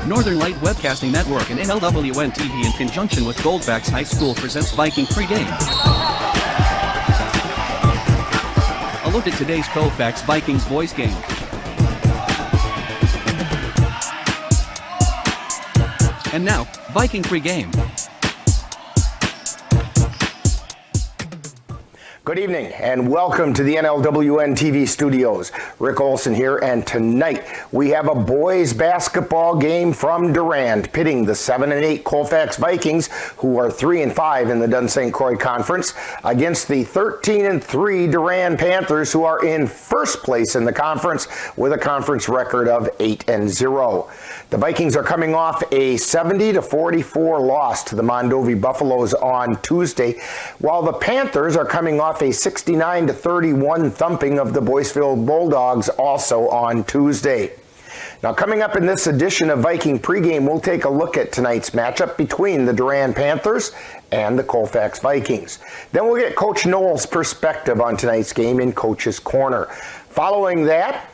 Northern Light Webcasting Network and NLWN-TV in conjunction with Colfax High School presents Viking pregame. A look at today's Colfax Vikings boys game. And now, Viking pregame. Good evening and welcome to the NLWN-TV studios. Rick Olson here, and tonight we have a boys basketball game from Durand, pitting the 7-8 Colfax Vikings, who are 3-5 in the Dun-St. Croix Conference, against the 13-3 Durand Panthers, who are in first place in the conference with a conference record of 8-0. The Vikings are coming off a 70-44 loss to the Mondovi Buffaloes on Tuesday, while the Panthers are coming off a 69-31 thumping of the Boyceville Bulldogs also on Tuesday. Now, coming up in this edition of Viking pregame, we'll take a look at tonight's matchup between the Durand Panthers and the Colfax Vikings. Then we'll get Coach Noel's perspective on tonight's game in Coach's Corner. Following that,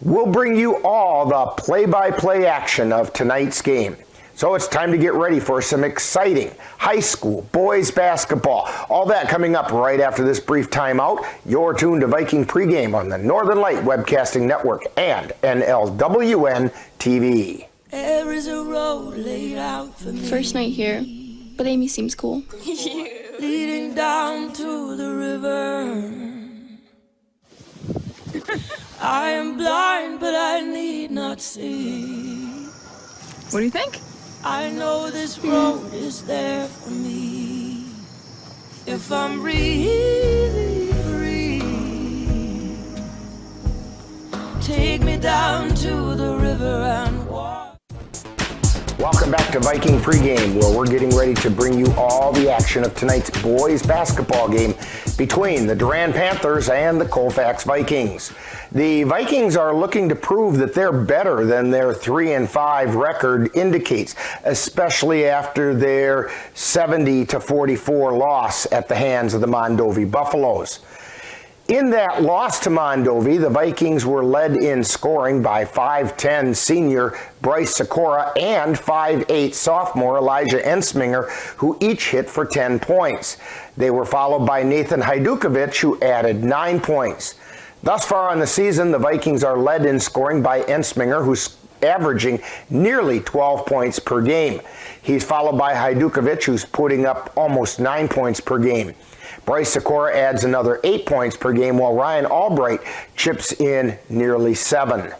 we'll bring you all the play-by-play action of tonight's game. So it's time to get ready for some exciting high school boys basketball. All that coming up right after this brief timeout. You're tuned to Viking pregame on the Northern Light Webcasting Network and NLWN-TV. There is a road laid out for me. First night here, but Amy seems cool. Leading down to the river. I am blind, but I need not see. What do you think? I know this road is there for me. If I'm really free, take me down to the river and walk. Welcome back to Viking pregame, where we're getting ready to bring you all the action of tonight's boys basketball game between the Durand Panthers and the Colfax Vikings. The Vikings are looking to prove that they're better than their 3-5 record indicates, especially after their 70-44 loss at the hands of the Mondovi Buffaloes. In that loss to Mondovi, the Vikings were led in scoring by 5'10 senior Bryce Sikora and 5'8 sophomore Elijah Ensminger, who each hit for 10 points. They were followed by Nathan Hajdukovic, who added 9 points. Thus far on the season, the Vikings are led in scoring by Ensminger, who's averaging nearly 12 points per game. He's followed by Hajdukovic, who's putting up almost 9 points per game. Bryce Sikora adds another 8 points per game, while Ryan Albright chips in nearly 7.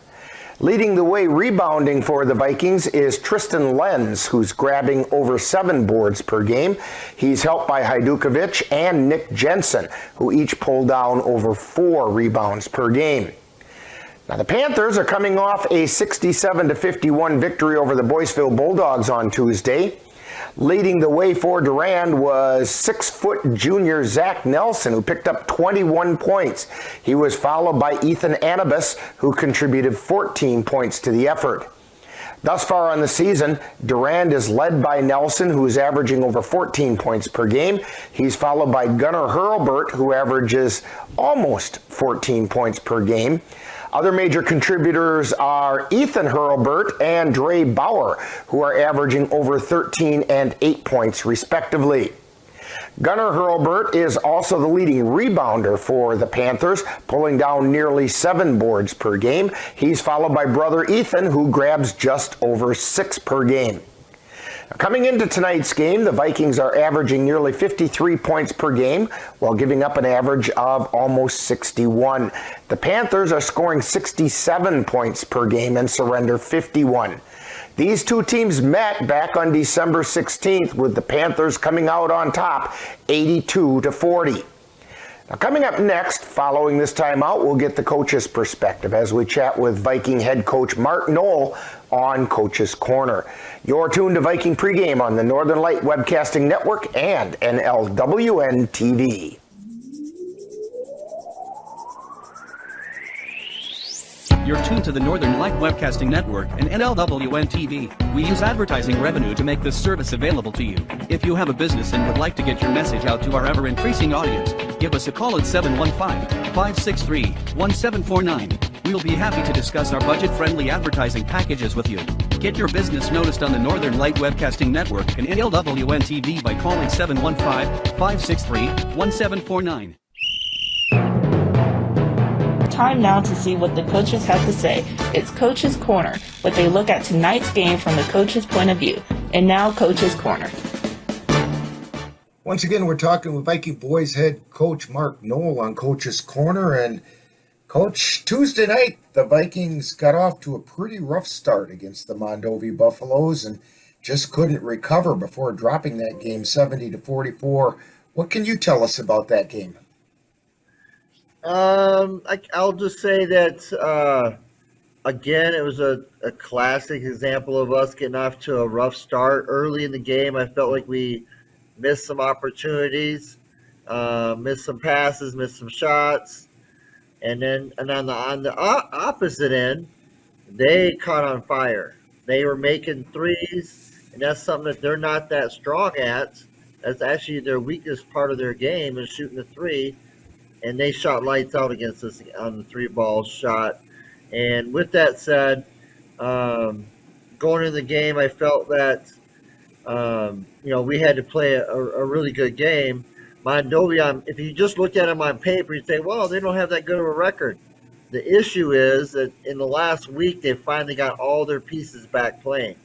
Leading the way rebounding for the Vikings is Tristan Lenz, who's grabbing over 7 boards per game. He's helped by Hajdukovic and Nick Jensen, who each pull down over 4 rebounds per game. Now, the Panthers are coming off a 67-51 victory over the Boyceville Bulldogs on Tuesday. Leading the way for Durand was 6-foot junior Zach Nelson, who picked up 21 points. He was followed by Ethan Anibus, who contributed 14 points to the effort. Thus far on the season, Durand is led by Nelson, who is averaging over 14 points per game. He's followed by Gunnar Hurlbert, who averages almost 14 points per game. Other major contributors are Ethan Hurlbert and Dre Bauer, who are averaging over 13 and 8 points respectively. Gunnar Hurlbert is also the leading rebounder for the Panthers, pulling down nearly 7 boards per game. He's followed by brother Ethan, who grabs just over 6 per game. Coming into tonight's game, the Vikings are averaging nearly 53 points per game, while giving up an average of almost 61. The Panthers are scoring 67 points per game and surrender 51. These two teams met back on December 16th, with the Panthers coming out on top 82-40. Now, coming up next, following this timeout, we'll get the coach's perspective as we chat with Viking head coach Mark Noel on Coach's Corner. You're tuned to Viking pregame on the Northern Light Webcasting Network and NLWN-TV. You're tuned to the Northern Light Webcasting Network and NLWN-TV. We use advertising revenue to make this service available to you. If you have a business and would like to get your message out to our ever-increasing audience, give us a call at 715-563-1749. We'll be happy to discuss our budget-friendly advertising packages with you. Get your business noticed on the Northern Light Webcasting Network and NLWN-TV by calling 715-563-1749. Time now to see what the coaches have to say. It's Coach's Corner, what they look at tonight's game from the coach's point of view. And now, Coach's Corner. Once again, we're talking with Viking Boys head coach Mark Knoll on Coach's Corner. And Coach, Tuesday night, the Vikings got off to a pretty rough start against the Mondovi Buffaloes and just couldn't recover before dropping that game 70-44. What can you tell us about that game? I'll just say that, again, it was a classic example of us getting off to a rough start. Early in the game, I felt like we missed some opportunities, missed some passes, missed some shots. And on the opposite end, they caught on fire. They were making threes, and that's something that they're not that strong at. That's actually their weakest part of their game is shooting the three. And they shot lights out against us on the three ball shot. And with that said, going into the game, I felt that, we had to play a really good game. Mondovi, if you just looked at them on paper, you'd say, well, they don't have that good of a record. The issue is that in the last week, they finally got all their pieces back playing.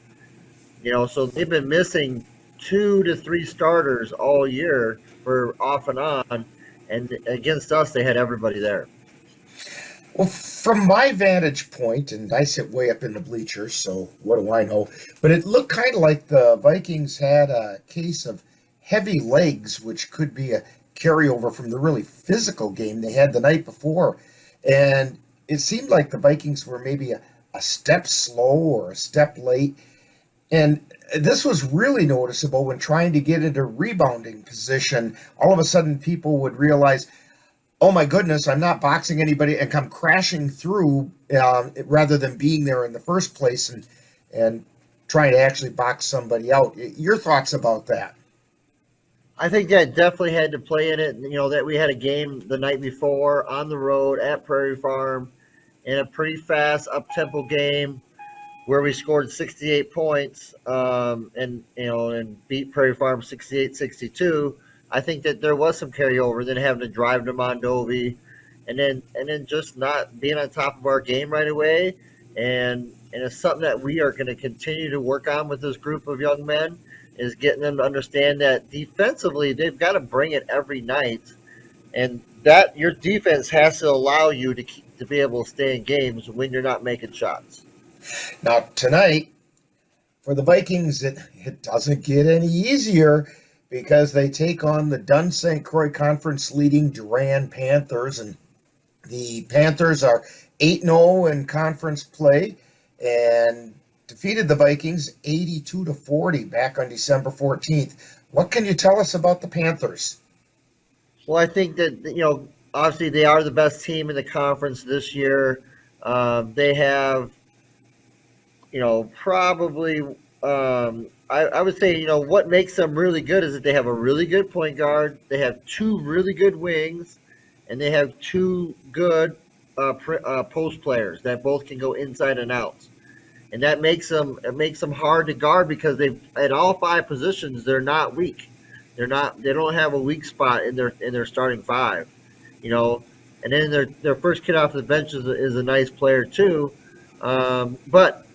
So they've been missing 2 to 3 starters all year for off and on. And against us, they had everybody there. Well, from my vantage point, and I sit way up in the bleachers, so what do I know? But it looked kind of like the Vikings had a case of heavy legs, which could be a carryover from the really physical game they had the night before. And it seemed like the Vikings were maybe a step slow or a step late. And this was really noticeable when trying to get into rebounding position. All of a sudden, people would realize, oh my goodness, I'm not boxing anybody and come crashing through rather than being there in the first place and trying to actually box somebody out. Your thoughts about that? I think that definitely had to play in it. That we had a game the night before on the road at Prairie Farm in a pretty fast up-tempo game where we scored 68 points and beat Prairie Farm 68-62. I think that there was some carryover, then having to drive to Mondovi and then just not being on top of our game right away. And it's something that we are going to continue to work on with this group of young men, is getting them to understand that defensively they've got to bring it every night, and that your defense has to allow you to be able to stay in games when you're not making shots. Now tonight, for the Vikings, it doesn't get any easier because they take on the Dunn St. Croix Conference leading Durand Panthers, and the Panthers are 8-0 in conference play and defeated the Vikings 82-40 back on December 14th. What can you tell us about the Panthers? Well, I think that, obviously they are the best team in the conference this year. They have, probably, I would say, what makes them really good is that they have a really good point guard. They have 2 really good wings, and they have 2 good post players that both can go inside and out. And that makes them hard to guard because they at all 5 positions they're not weak. They don't have a weak spot in their starting 5, And then their first kid off the bench is a nice player too. But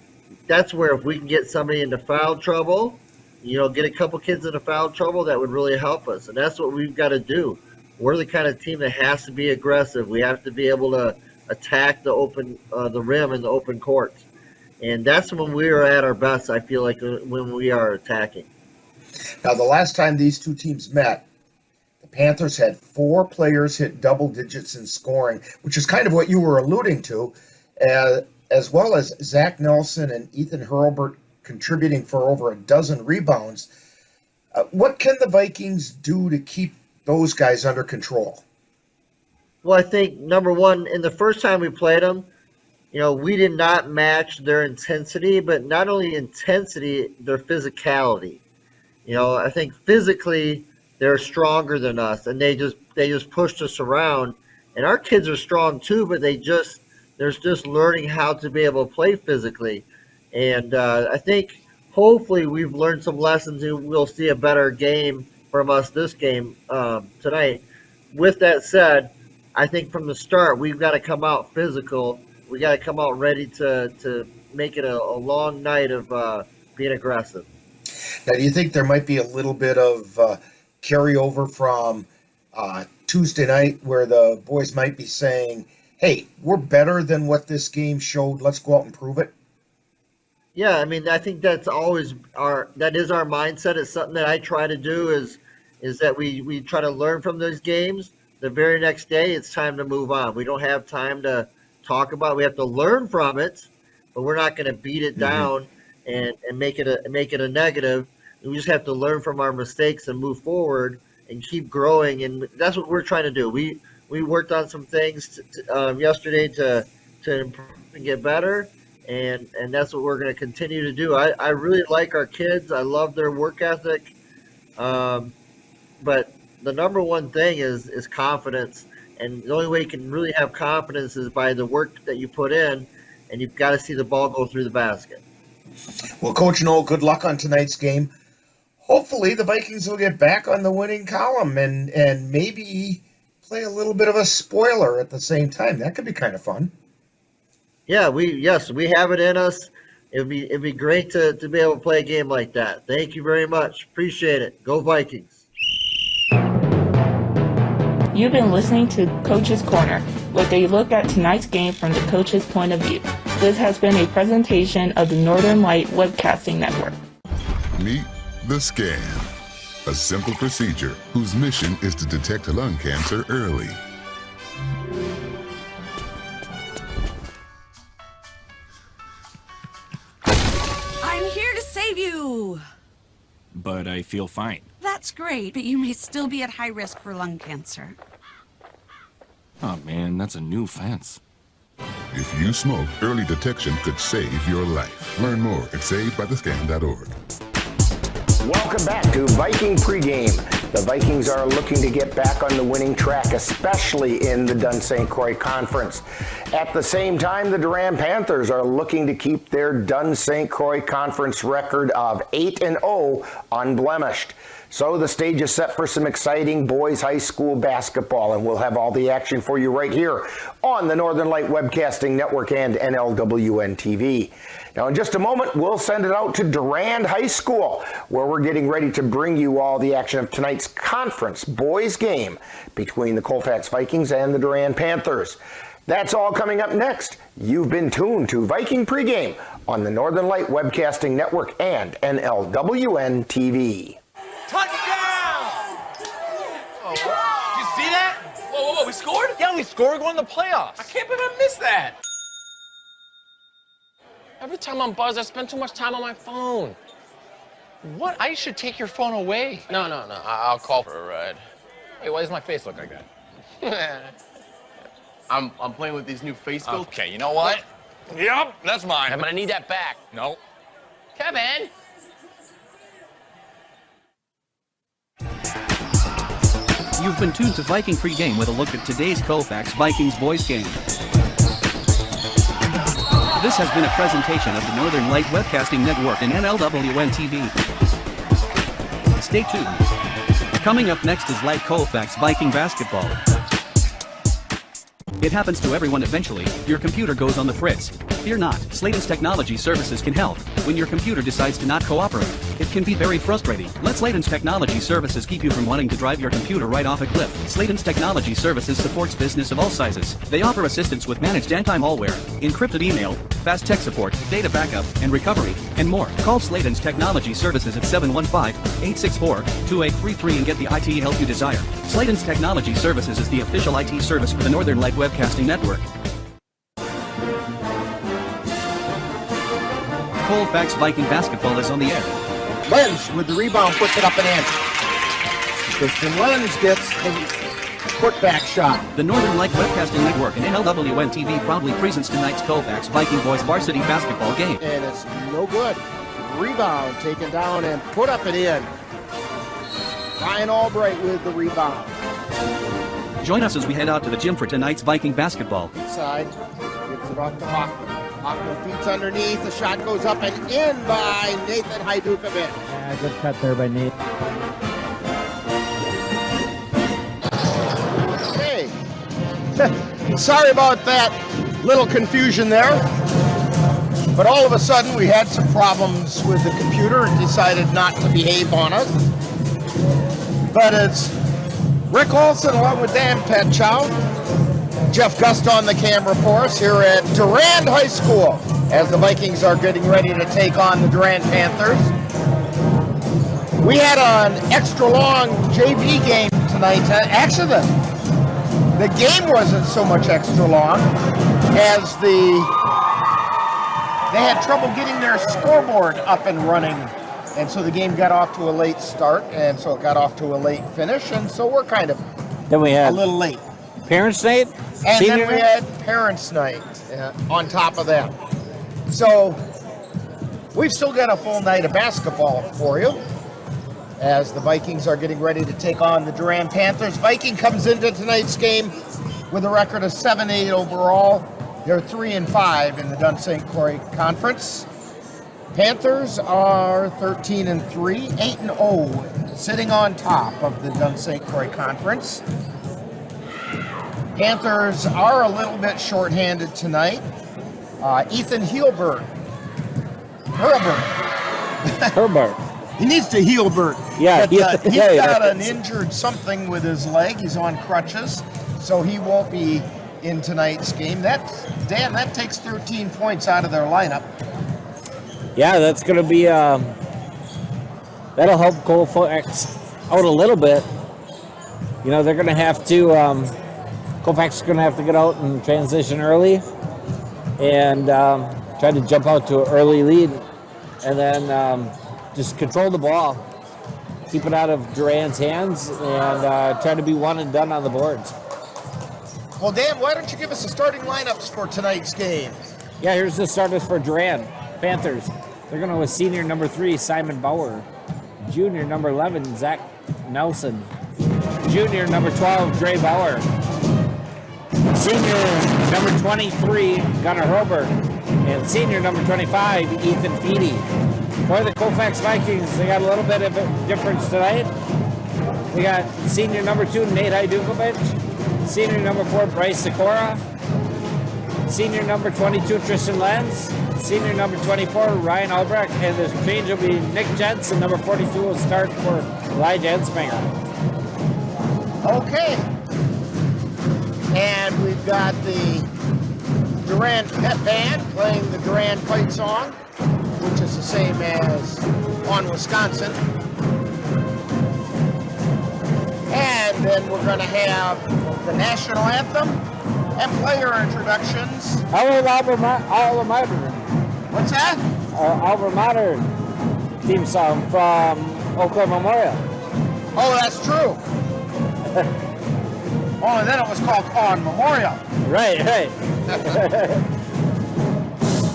that's where if we can get somebody into foul trouble, get a couple kids into foul trouble, that would really help us. And that's what we've got to do. We're the kind of team that has to be aggressive. We have to be able to attack the rim and the open court. And that's when we are at our best, I feel like, when we are attacking. Now, the last time these two teams met, the Panthers had 4 players hit double digits in scoring, which is kind of what you were alluding to, as well as Zach Nelson and Ethan Hurlbert contributing for over a dozen rebounds. What can the Vikings do to keep those guys under control? Well, I think, number one, in the first time we played them, we did not match their intensity, but not only intensity, their physicality. I think physically they're stronger than us, and they just pushed us around. And our kids are strong too, but they're just learning how to be able to play physically. And I think hopefully we've learned some lessons and we'll see a better game from us this game tonight. With that said, I think from the start we've got to come out physical. We got to come out ready to make it a long night of being aggressive. Now, do you think there might be a little bit of carryover from Tuesday night where the boys might be saying, hey, we're better than what this game showed. Let's go out and prove it? Yeah, I mean, I think that's always our mindset. It's something that I try to do is that we try to learn from those games. The very next day, it's time to move on. We don't have time to talk about it. We have to learn from it, but we're not going to beat it down and make it a negative. We just have to learn from our mistakes and move forward and keep growing. And that's what we're trying to do. We worked on some things yesterday to improve and get better. And that's what we're going to continue to do. I really like our kids. I love their work ethic. But the number one thing is confidence. And the only way you can really have confidence is by the work that you put in, and you've got to see the ball go through the basket. Well, Coach Noel, good luck on tonight's game. Hopefully the Vikings will get back on the winning column and maybe play a little bit of a spoiler at the same time. That could be kind of fun. Yeah, we have it in us. It'd be great to be able to play a game like that. Thank you very much. Appreciate it. Go Vikings. You've been listening to Coach's Corner, with a look at tonight's game from the coach's point of view. This has been a presentation of the Northern Light Webcasting Network. Meet the Scan, a simple procedure whose mission is to detect lung cancer early. I'm here to save you. But I feel fine. That's great, but you may still be at high risk for lung cancer. Oh man, that's a new fence. If you smoke, early detection could save your life. Learn more at savedbythescan.org. Welcome back to Viking Pregame. The Vikings are looking to get back on the winning track, especially in the Dunn St. Croix Conference. At the same time, the Durand Panthers are looking to keep their Dunn St. Croix Conference record of 8-0 unblemished. So the stage is set for some exciting boys high school basketball, and we'll have all the action for you right here on the Northern Light Webcasting Network and NLWN-TV. Now, in just a moment, we'll send it out to Durand High School, where we're getting ready to bring you all the action of tonight's conference boys game between the Colfax Vikings and the Durand Panthers. That's all coming up next. You've been tuned to Viking Pregame on the Northern Light Webcasting Network and NLWN-TV. Touchdown! Oh, did you see that? Whoa, we scored? Yeah, we scored. We're going to the playoffs. I can't believe I missed that. Every time I'm buzzed, I spend too much time on my phone. What? I should take your phone away. No. I'll call for a ride. Hey, why does my face look like that? I'm playing with these new face filters. Okay, you know what? Yep, that's mine. I'm gonna need that back. No. Kevin! You've been tuned to Viking Pregame with a look at today's Colfax Vikings boys game. This has been a presentation of the Northern Light Webcasting Network and NLWN-TV. Stay tuned. Coming up next is Light Colfax Viking Basketball. It happens to everyone eventually. Your computer goes on the fritz. Fear not, Sladen's Technology Services can help. When your computer decides to not cooperate, it can be very frustrating. Let Sladen's Technology Services keep you from wanting to drive your computer right off a cliff. Sladen's Technology Services supports business of all sizes. They offer assistance with managed anti-malware, encrypted email, fast tech support, data backup, and recovery, and more. Call Sladen's Technology Services at 715-864-2833 and get the IT help you desire. Sladen's Technology Services is the official IT service for the Northern Light Webcasting Network. Colfax Viking Basketball is on the air. Lenz with the rebound puts it up and in. Christian Lenz gets the putback shot. The Northern Light Webcasting Network and NLWN-TV proudly presents tonight's Colfax Viking Boys varsity basketball game. And it's no good. Rebound taken down and put up and in. Ryan Albright with the rebound. Join us as we head out to the gym for tonight's Viking basketball. Inside, gives it off to Hoffman. Hoffman feeds underneath. The shot goes up and in by Nathan Hajdukovic. Yeah, good cut there by Nate. Okay. Sorry about that little confusion there. But all of a sudden we had some problems with the computer and decided not to behave on us. But it's Rick Olson along with Dan Petchow, Jeff Gust on the camera for us here at Durand High School as the Vikings are getting ready to take on the Durand Panthers. We had an extra long JV game tonight. Actually, the game wasn't so much extra long as they had trouble getting their scoreboard up and running. And so the game got off to a late start, and so it got off to a late finish, and so we're kind of a little late. Parents' night? And then we had Parents' Night on top of that. So we've still got a full night of basketball for you as the Vikings are getting ready to take on the Durand Panthers. Viking comes into tonight's game with a record of 7-8 overall. They're 3-5 in the Dun St. Croix Conference. Panthers are 13-3, 8-0, sitting on top of the Dun St. Croix Conference. Panthers are a little bit shorthanded tonight. Ethan Herbert. He needs to Herbert. Yeah, but, he's got an injured something with his leg. He's on crutches, so he won't be in tonight's game. That takes 13 points out of their lineup. Yeah, that's going to be, that'll help Colfax out a little bit. You know, they're going to have to, Colfax is going to have to get out and transition early and try to jump out to an early lead and then just control the ball, keep it out of Durand's hands, and try to be one and done on the boards. Well, Dan, why don't you give us the starting lineups for tonight's game? Yeah, here's the starters for Durand Panthers. They're going to with senior number 3, Simon Bauer. Junior number 11, Zach Nelson. Junior number 12, Dre Bauer. Senior number 23, Gunnar Hobert. And senior number 25, Ethan Feedy. For the Colfax Vikings, they got a little bit of a difference tonight. We got senior number 2, Nate Hajdukovic. Senior number 4, Bryce Sikora. Senior number 22, Tristan Lenz. Senior number 24, Ryan Albrecht. And the change will be Nick Jentz, and number 42 will start for Elijah Ensminger. Okay. And we've got the Durand Pet Band playing the Durand fight song, which is the same as on Wisconsin. And then we're going to have the national anthem and player introductions. Our alma mater. What's that? Our alma mater theme song from Oakland Memorial. Oh, that's true. Oh, and then it was called On Memorial. Right.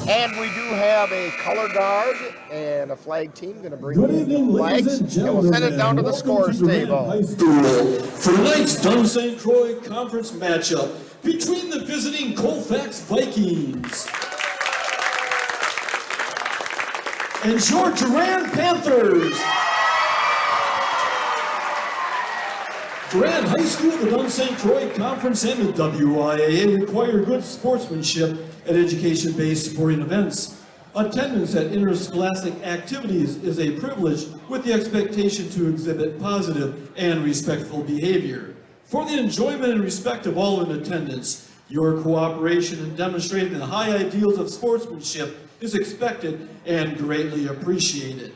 And we do have a color guard and a flag team going to bring in the flags, and we'll send it down to the scores table. For tonight's Dun St. Croix Conference matchup between the visiting Colfax Vikings and your Durand Panthers. Durand High School, the Dun St. Croix Conference, and the WIAA require good sportsmanship at education-based sporting events. Attendance at interscholastic activities is a privilege with the expectation to exhibit positive and respectful behavior. For the enjoyment and respect of all in attendance, your cooperation in demonstrating the high ideals of sportsmanship is expected and greatly appreciated.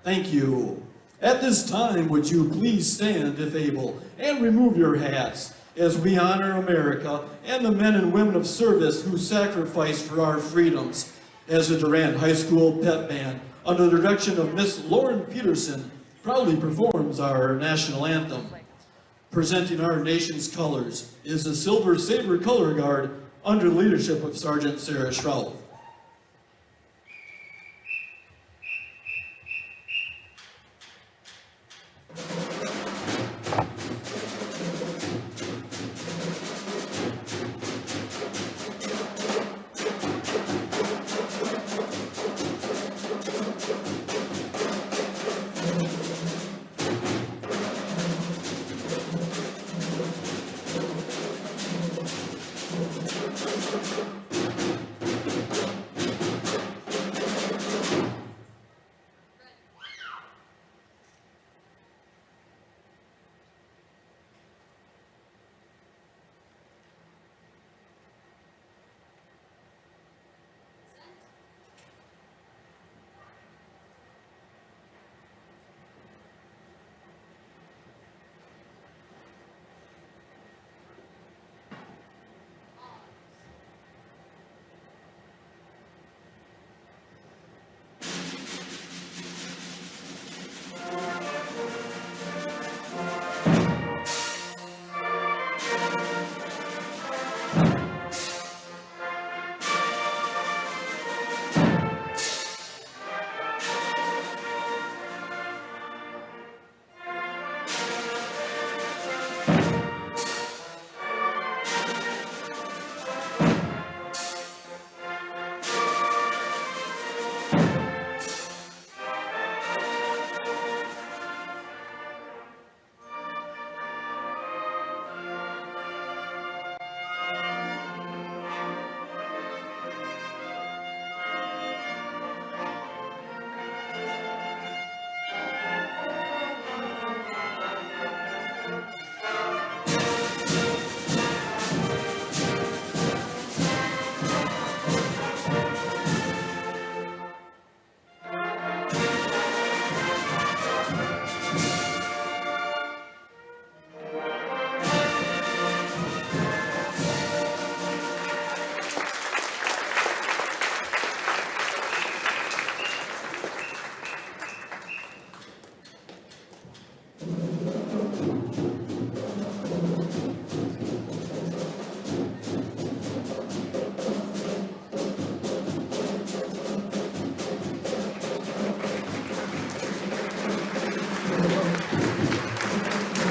Thank you. At this time, would you please stand, if able, and remove your hats as we honor America and the men and women of service who sacrificed for our freedoms. As the Durand High School Pep Band, under the direction of Miss Lauren Peterson, proudly performs our national anthem. Presenting our nation's colors is the Silver Saber Color Guard under the leadership of Sergeant Sarah Schraub.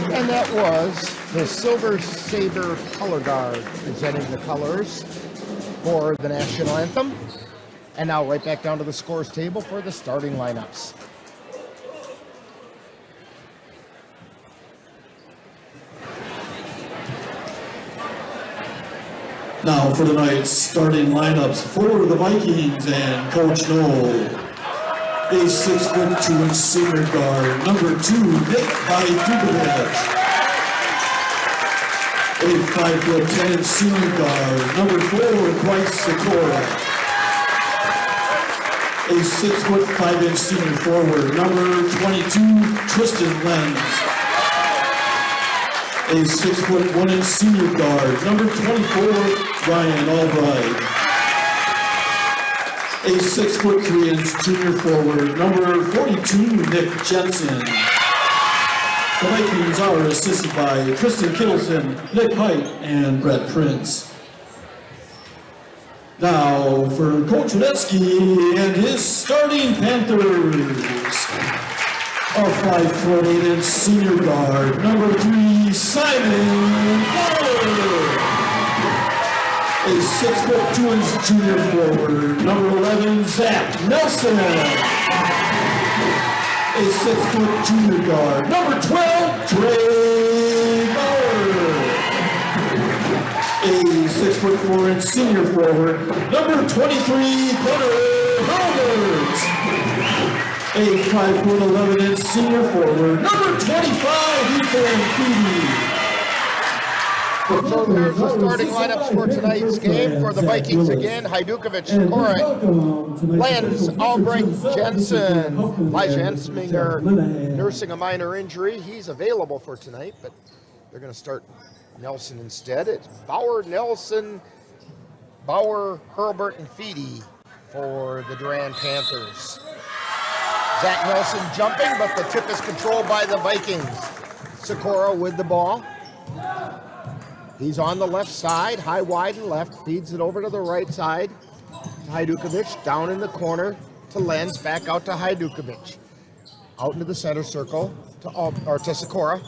And that was the Silver Saber Color Guard presenting the colors for the national anthem. And now right back down to the scores table for the starting lineups. Now for tonight's starting lineups for the Vikings and Coach Noel. A 6'2" senior guard, number 2, Nick Vydukovic. A 5'10" senior guard, number 4, Bryce Sikora. A 6'5" senior forward, number 22, Tristan Lenz. A 6'1" senior guard, number 24, Ryan Albright. A 6'3" junior forward, number 42, Nick Jensen. The Vikings are assisted by Tristan Kittleson, Nick Height, and Brett Prince. Now for Coach Wadetsky and his starting Panthers. A 5'8" senior guard, number 3, Simon Bauer. A 6'2" junior forward, number 11, Zach Nelson. A 6' junior guard, number 12, Dre Bauer. A 6'4" senior forward, number 23, Gunnar Roberts. A 5'11" senior forward, number 25, Ethan Feedy. So there's the starting lineups for tonight's game for the Vikings again. Hajdukovic, Sikora, Lenz, Albright, Jensen. Elijah Ensminger nursing a minor injury. He's available for tonight, but they're going to start Nelson instead. It's Bauer, Nelson, Bauer, Hurlburt, and Feedy for the Durand Panthers. Zach Nelson jumping, but the tip is controlled by the Vikings. Sikora with the ball. He's on the left side, high, wide, and left. Feeds it over to the right side to Hajdukovic. Down in the corner to Lenz. Back out to Hajdukovic. Out into the center circle to Sikora.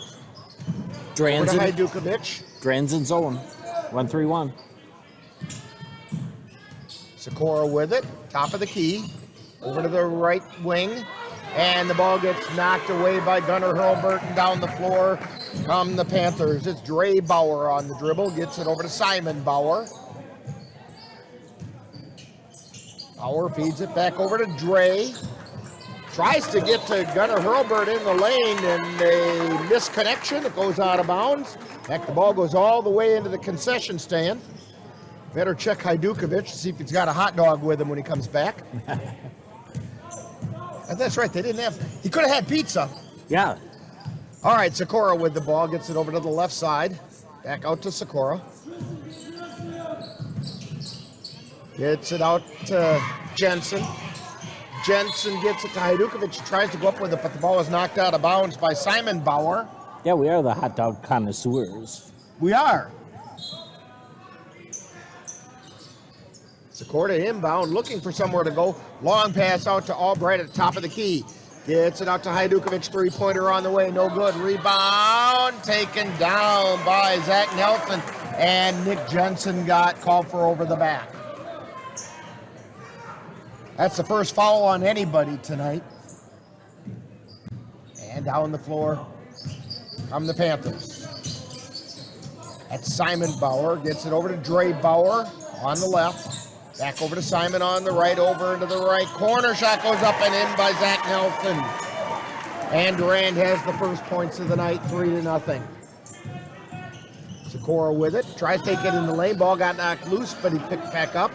Durand's over to Hajdukovic. Durand's in zone. 1-3-1. Sikora with it. Top of the key. Over to the right wing. And the ball gets knocked away by Gunnar Hurlburt, and down the floor come the Panthers. It's Dre Bauer on the dribble, gets it over to Simon Bauer. Bauer feeds it back over to Dre. Tries to get to Gunnar Hurlburt in the lane, and a misconnection. It goes out of bounds. Back, the ball goes all the way into the concession stand. Better check Hajdukovic to see if he's got a hot dog with him when he comes back. And that's right, they didn't have, he could have had pizza. Yeah. All right, Sikora with the ball, gets it over to the left side. Back out to Sikora. Gets it out to Jensen. Jensen gets it to Hajdukovic. He tries to go up with it, but the ball is knocked out of bounds by Simon Bauer. Yeah, we are the hot dog connoisseurs. We are. Sikora inbound, looking for somewhere to go. Long pass out to Albright at the top of the key. Gets it out to Hajdukovic, three-pointer on the way, no good. Rebound, taken down by Zach Nelson, and Nick Jensen got called for over the back. That's the first foul on anybody tonight. And down the floor come the Panthers. That's Simon Bauer, gets it over to Dre Bauer on the left. Back over to Simon on the right, over into the right corner. Shot goes up and in by Zach Nelson. And Durand has the first points of the night, 3-0. Sikora with it, tries to take it in the lane. Ball got knocked loose, but he picked back up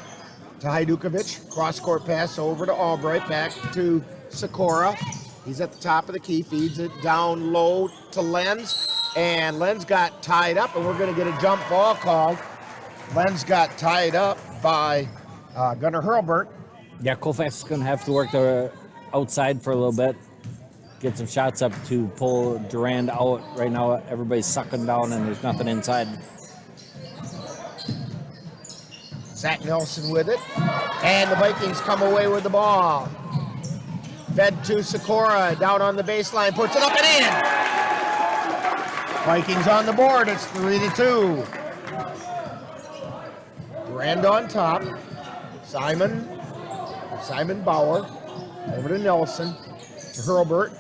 to Hajdukovic. Cross-court pass over to Albright, back to Sikora. He's at the top of the key, feeds it down low to Lenz. And Lenz got tied up, and we're going to get a jump ball called. Lenz got tied up by Gunnar Hurlburt. Yeah, Colfax is going to have to work the outside for a little bit. Get some shots up to pull Durand out. Right now, everybody's sucking down and there's nothing inside. Zach Nelson with it. And the Vikings come away with the ball. Fed to Sikora, down on the baseline, puts it up and in. Vikings on the board, it's 3-2. Durand on top. Simon Bauer, over to Nelson, to Hurlburt.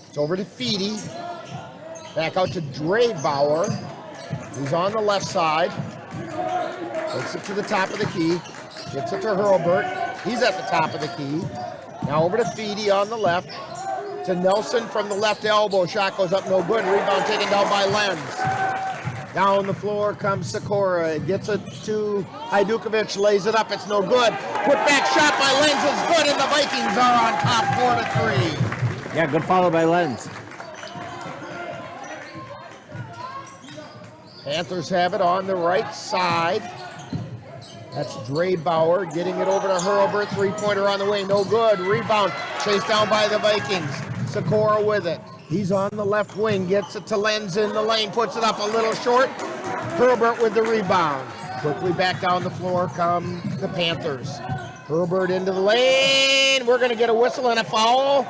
It's over to Feedy. Back out to Dre Bauer. He's on the left side. Takes it to the top of the key. Gets it to Hurlburt. He's at the top of the key. Now over to Feedy on the left. To Nelson from the left elbow. Shot goes up, no good. Rebound taken down by Lenz. Down the floor comes Sikora. Gets it to Hajdukovic. Lays it up. It's no good. Put back shot by Lenz is good, and the Vikings are on top 4-3. Yeah, good follow by Lenz. Panthers have it on the right side. That's Dre Bauer getting it over to Hurlburt. Three-pointer on the way. No good. Rebound. Chased down by the Vikings. Sikora with it. He's on the left wing, gets it to Lenz in the lane, puts it up a little short. Hurlburt with the rebound. Quickly back down the floor come the Panthers. Hurlburt into the lane. We're going to get a whistle and a foul.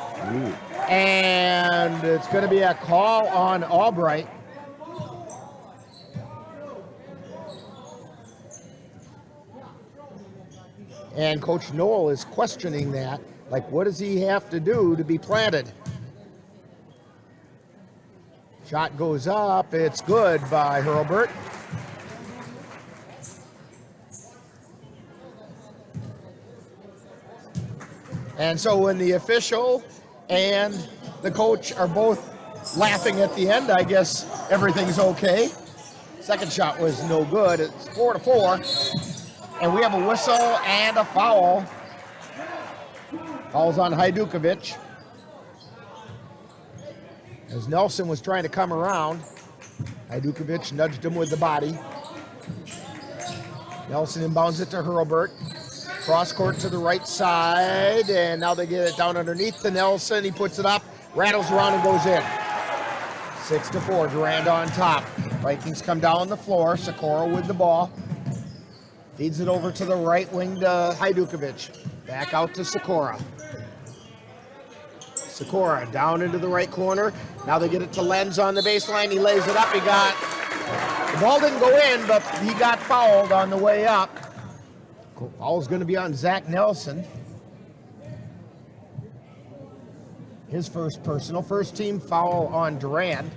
And it's going to be a call on Albright. And Coach Noel is questioning that. Like, what does he have to do to be planted? Shot goes up. It's good by Hurlburt. And so when the official and the coach are both laughing at the end, I guess everything's okay. Second shot was no good. It's 4-4. And we have a whistle and a foul. Foul's on Hajdukovic. As Nelson was trying to come around, Hajdukovic nudged him with the body. Nelson inbounds it to Hurlburt. Cross court to the right side, and now they get it down underneath to Nelson. He puts it up, rattles around and goes in. 6-4, Durand on top. Vikings come down the floor. Sikora with the ball. Feeds it over to the right wing to Hajdukovic. Back out to Sikora. Sikora down into the right corner. Now they get it to Lenz on the baseline. He lays it up. The ball didn't go in, but he got fouled on the way up. Foul's going to be on Zach Nelson. His first personal. First team foul on Durand.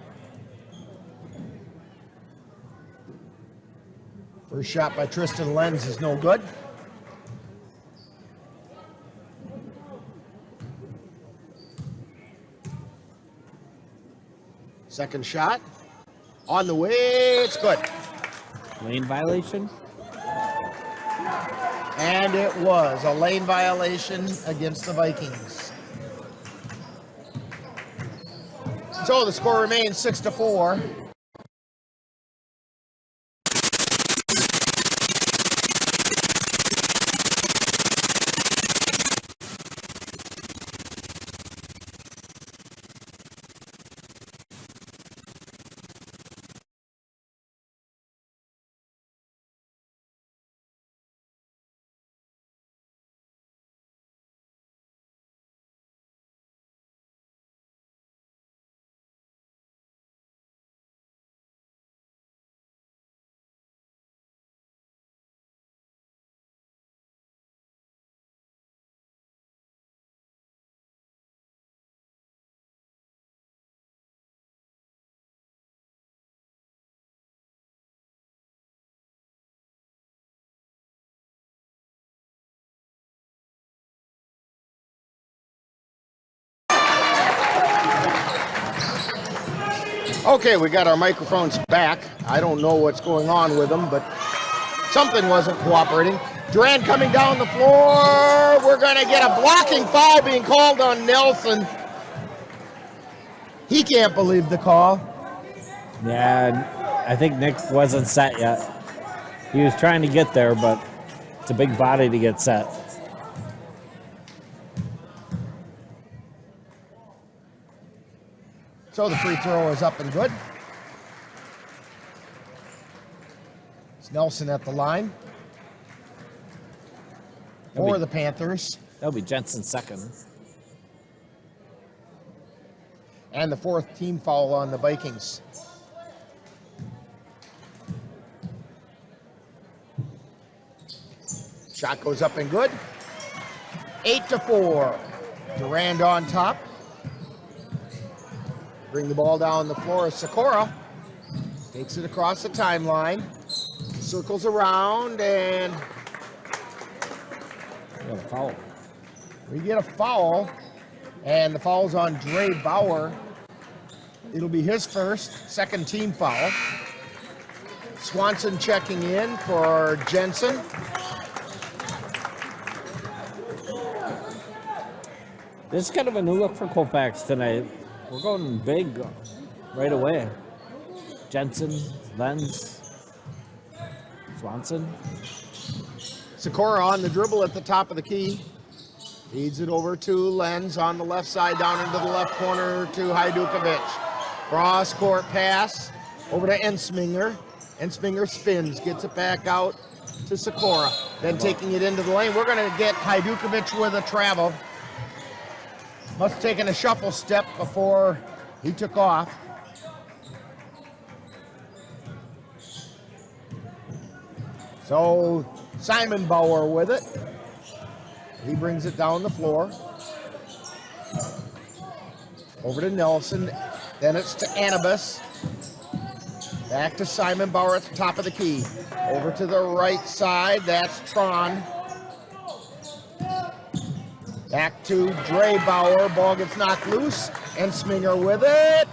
First shot by Tristan Lenz is no good. Second shot. On the way, it's good. Lane violation? And it was a lane violation against the Vikings. So the score remains 6-4. Okay, we got our microphones back. I don't know what's going on with them, but something wasn't cooperating. Durand coming down the floor. We're going to get a blocking foul being called on Nelson. He can't believe the call. Yeah, I think Nick wasn't set yet. He was trying to get there, but it's a big body to get set. So the free throw is up and good. It's Nelson at the line for the Panthers. That'll be Jensen's second. And the fourth team foul on the Vikings. Shot goes up and good. 8-4. Durand on top. Bring the ball down the floor as Sikora takes it across the timeline, circles around, and got a foul. We get a foul, and the foul's on Dre Bauer. It'll be his first, second team foul. Swanson checking in for Jensen. This is kind of a new look for Colfax tonight. We're going big right away. Jensen, Lenz, Swanson. Sikora on the dribble at the top of the key. Feeds it over to Lenz on the left side, down into the left corner to Hajdukovic. Cross-court pass over to Ensminger. Ensminger spins, gets it back out to Sikora. Then taking it into the lane. We're going to get Hajdukovic with a travel. Must have taken a shuffle step before he took off. So Simon Bauer with it. He brings it down the floor. Over to Nelson. Then it's to Anibus. Back to Simon Bauer at the top of the key. Over to the right side. That's Tron. Back to Dre Bauer. Ball gets knocked loose. Ensminger with it.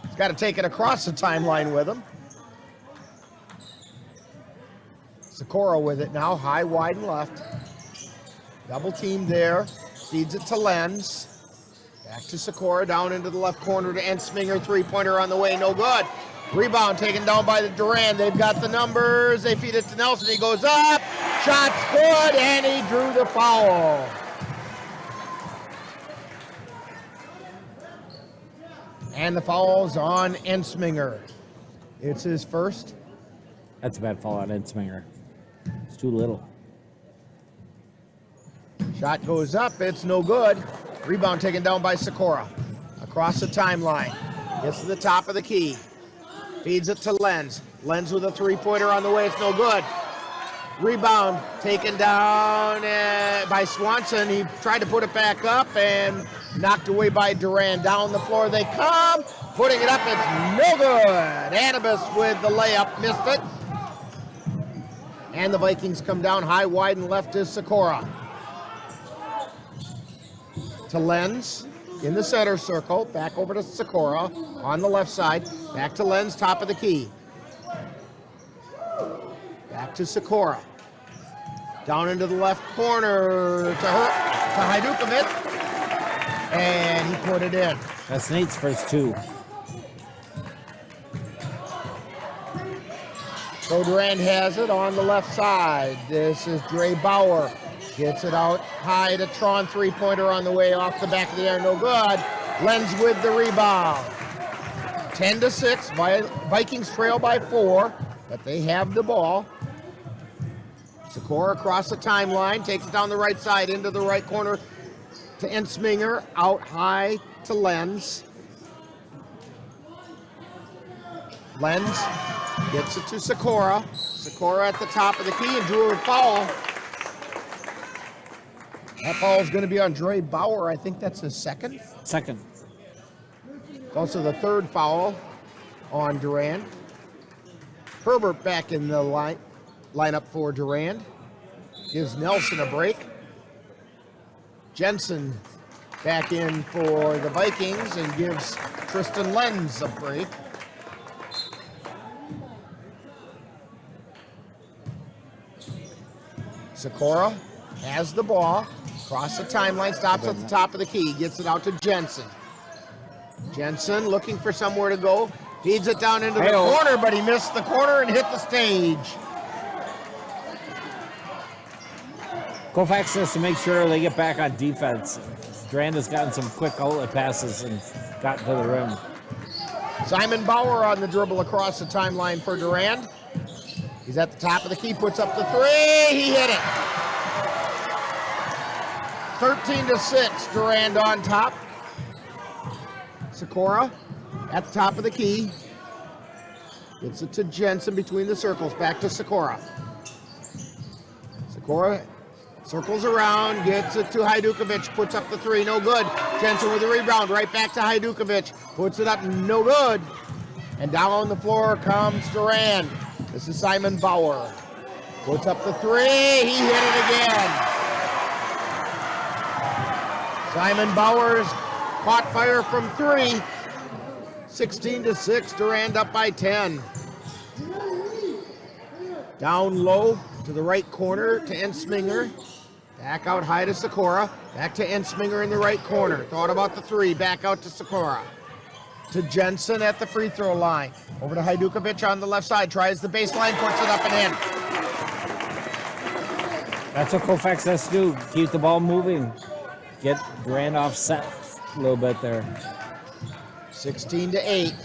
He's got to take it across the timeline with him. Sikora with it now. High, wide, and left. Double team there. Feeds it to Lenz. Back to Sikora. Down into the left corner to Ensminger. Three-pointer on the way. No good. Rebound taken down by the Durand. They've got the numbers. They feed it to Nelson. He goes up. Shot's good. And he drew the foul. And the foul's on Ensminger. It's his first. That's a bad foul on Ensminger. It's too little. Shot goes up. It's no good. Rebound taken down by Sikora. Across the timeline. Gets to the top of the key. Feeds it to Lenz. Lenz with a three-pointer on the way. It's no good. Rebound taken down by Swanson. He tried to put it back up and knocked away by Durand. Down the floor they come. Putting it up, it's no good. Anibus with the layup, missed it. And the Vikings come down high, wide, and left is Sikora. To Lenz in the center circle. Back over to Sikora. on the left side. Back to Lenz, top of the key. Back to Sikora. Down into the left corner to Hajdukovic. And he put it in. That's Nate's first two. So Durand has it on the left side. This is Dre Bauer. Gets it out high to Tron, three-pointer on the way off the back of the air, no good. Lenz with the rebound. 10-6, Vikings trail by 4, but they have the ball. Sikora across the timeline, takes it down the right side into the right corner to Ensminger, out high to Lenz. Lenz gets it to Sikora. Sikora at the top of the key and drew a foul. That foul is going to be on Dre Bauer. I think that's his second. Second. It's also the third foul on Durand. Herbert back in the lineup for Durand. Gives Nelson a break. Jensen back in for the Vikings and gives Tristan Lenz a break. Sikora has the ball, across the timeline, stops at the top of the key, gets it out to Jensen. Jensen looking for somewhere to go, feeds it down into the corner, but he missed the corner and hit the stage. Colfax has to make sure they get back on defense. Durand has gotten some quick outlet passes and gotten to the rim. Simon Bauer on the dribble across the timeline for Durand. He's at the top of the key, puts up the three, he hit it. 13-6, Durand on top. Sikora at the top of the key. Gets it to Jensen between the circles, back to Sikora. Sikora circles around, gets it to Hajdukovic, puts up the three, no good. Jensen with the rebound, right back to Hajdukovic, puts it up, no good. And down on the floor comes Durand. This is Simon Bauer. Puts up the three, he hit it again. Simon Bauer's caught fire from three. 16-6, Durand up by 10. Down low to the right corner to Ensminger. Back out high to Sikora. Back to Ensminger in the right corner. Thought about the three, back out to Sikora. To Jensen at the free throw line. Over to Hajdukovic on the left side. Tries the baseline, puts it up and in. That's what Colfax has to do. Keep the ball moving. Get Durand offset a little bit there. 16-8.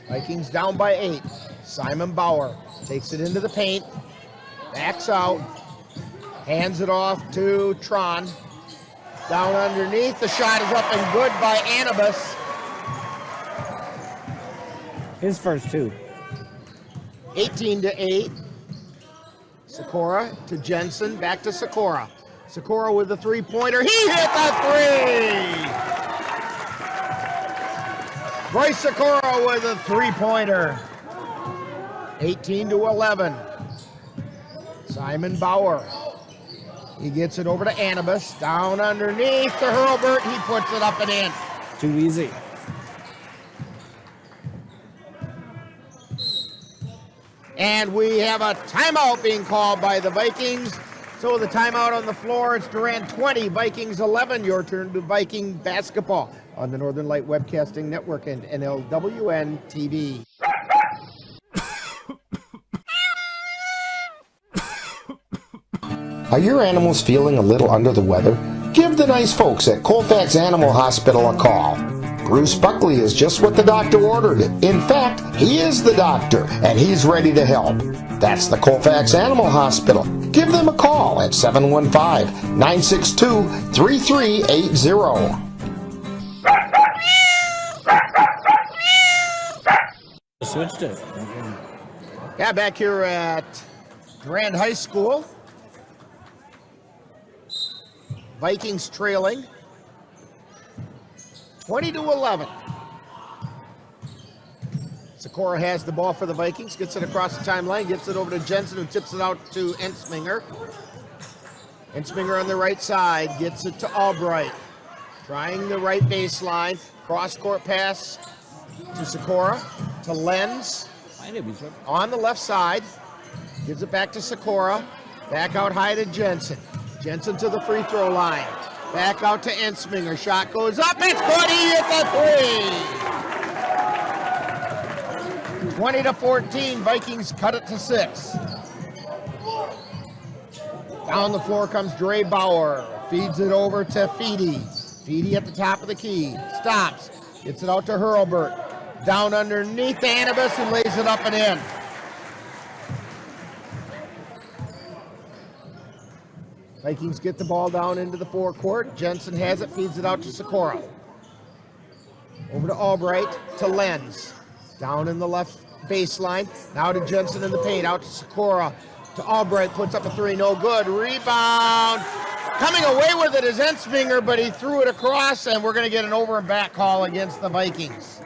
Vikings down by 8. Simon Bauer takes it into the paint. Backs out. Hands it off to Tron. Down underneath. The shot is up and good by Anibus. His first two. 18-8. Sikora to Jensen. Back to Sikora. Sikora with the three-pointer. He hit the three! Bryce Sikora with a three-pointer. 18-11. Simon Bauer. He gets it over to Anibus. Down underneath to Hurlbert. He puts it up and in. Too easy. And we have a timeout being called by the Vikings. So the timeout on the floor, it's Durand 20, Vikings 11. Your turn to Viking basketball on the Northern Light Webcasting Network and NLWN-TV. Are your animals feeling a little under the weather? Give the nice folks at Colfax Animal Hospital a call. Bruce Buckley is just what the doctor ordered. In fact, he is the doctor, and he's ready to help. That's the Colfax Animal Hospital. Give them a call at 715-962-3380. Switched it. Yeah, back here at Durand High School. Vikings trailing 20-11. Sikora has the ball for the Vikings, gets it across the timeline, gets it over to Jensen, who tips it out to Ensminger. Ensminger on the right side, gets it to Albright. Trying the right baseline, cross-court pass to Sikora, to Lenz on the left side. Gives it back to Sikora. Back out high to Jensen. Jensen to the free throw line. Back out to Ensminger. Shot goes up. It's good. He hit the three. 20-14. Vikings cut it to 6. Down the floor comes Dre Bauer. Feeds it over to Feedy. Feedy at the top of the key. Stops. Gets it out to Hurlburt. Down underneath Anibus, who lays it up and in. Vikings get the ball down into the forecourt. Jensen has it, feeds it out to Sikora. Over to Albright, to Lenz. Down in the left baseline. Now to Jensen in the paint, out to Sikora. To Albright, puts up a three, no good. Rebound. Coming away with it is Ensminger, but he threw it across, and we're going to get an over and back call against the Vikings.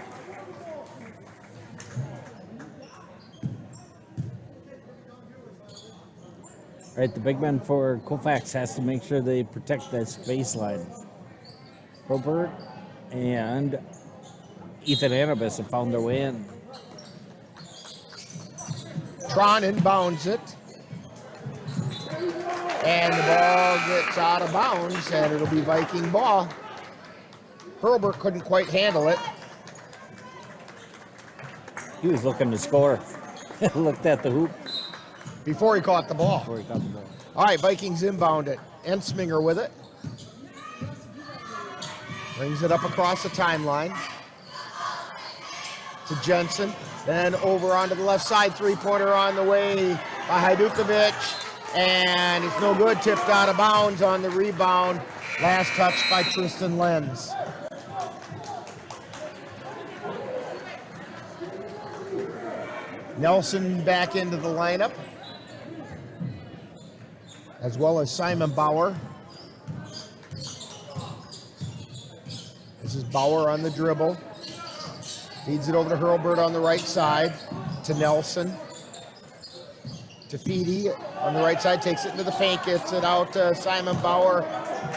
All right, the big man for Colfax has to make sure they protect this baseline. Robert and Ethan Anibus have found their way in. Tron inbounds it. And the ball gets out of bounds, and it'll be Viking ball. Hurlburt couldn't quite handle it. He was looking to score. Looked at the hoop. Before he caught the ball. All right, Vikings inbound it. Ensminger with it. Brings it up across the timeline. To Jensen. Then over onto the left side. Three-pointer on the way by Hajdukovic. And it's no good. Tipped out of bounds on the rebound. Last touch by Tristan Lenz. Nelson back into the lineup, as well as Simon Bauer. This is Bauer on the dribble. Feeds it over to Hurlburt on the right side. To Nelson. To Feedy on the right side. Takes it into the paint. Gets it out to Simon Bauer.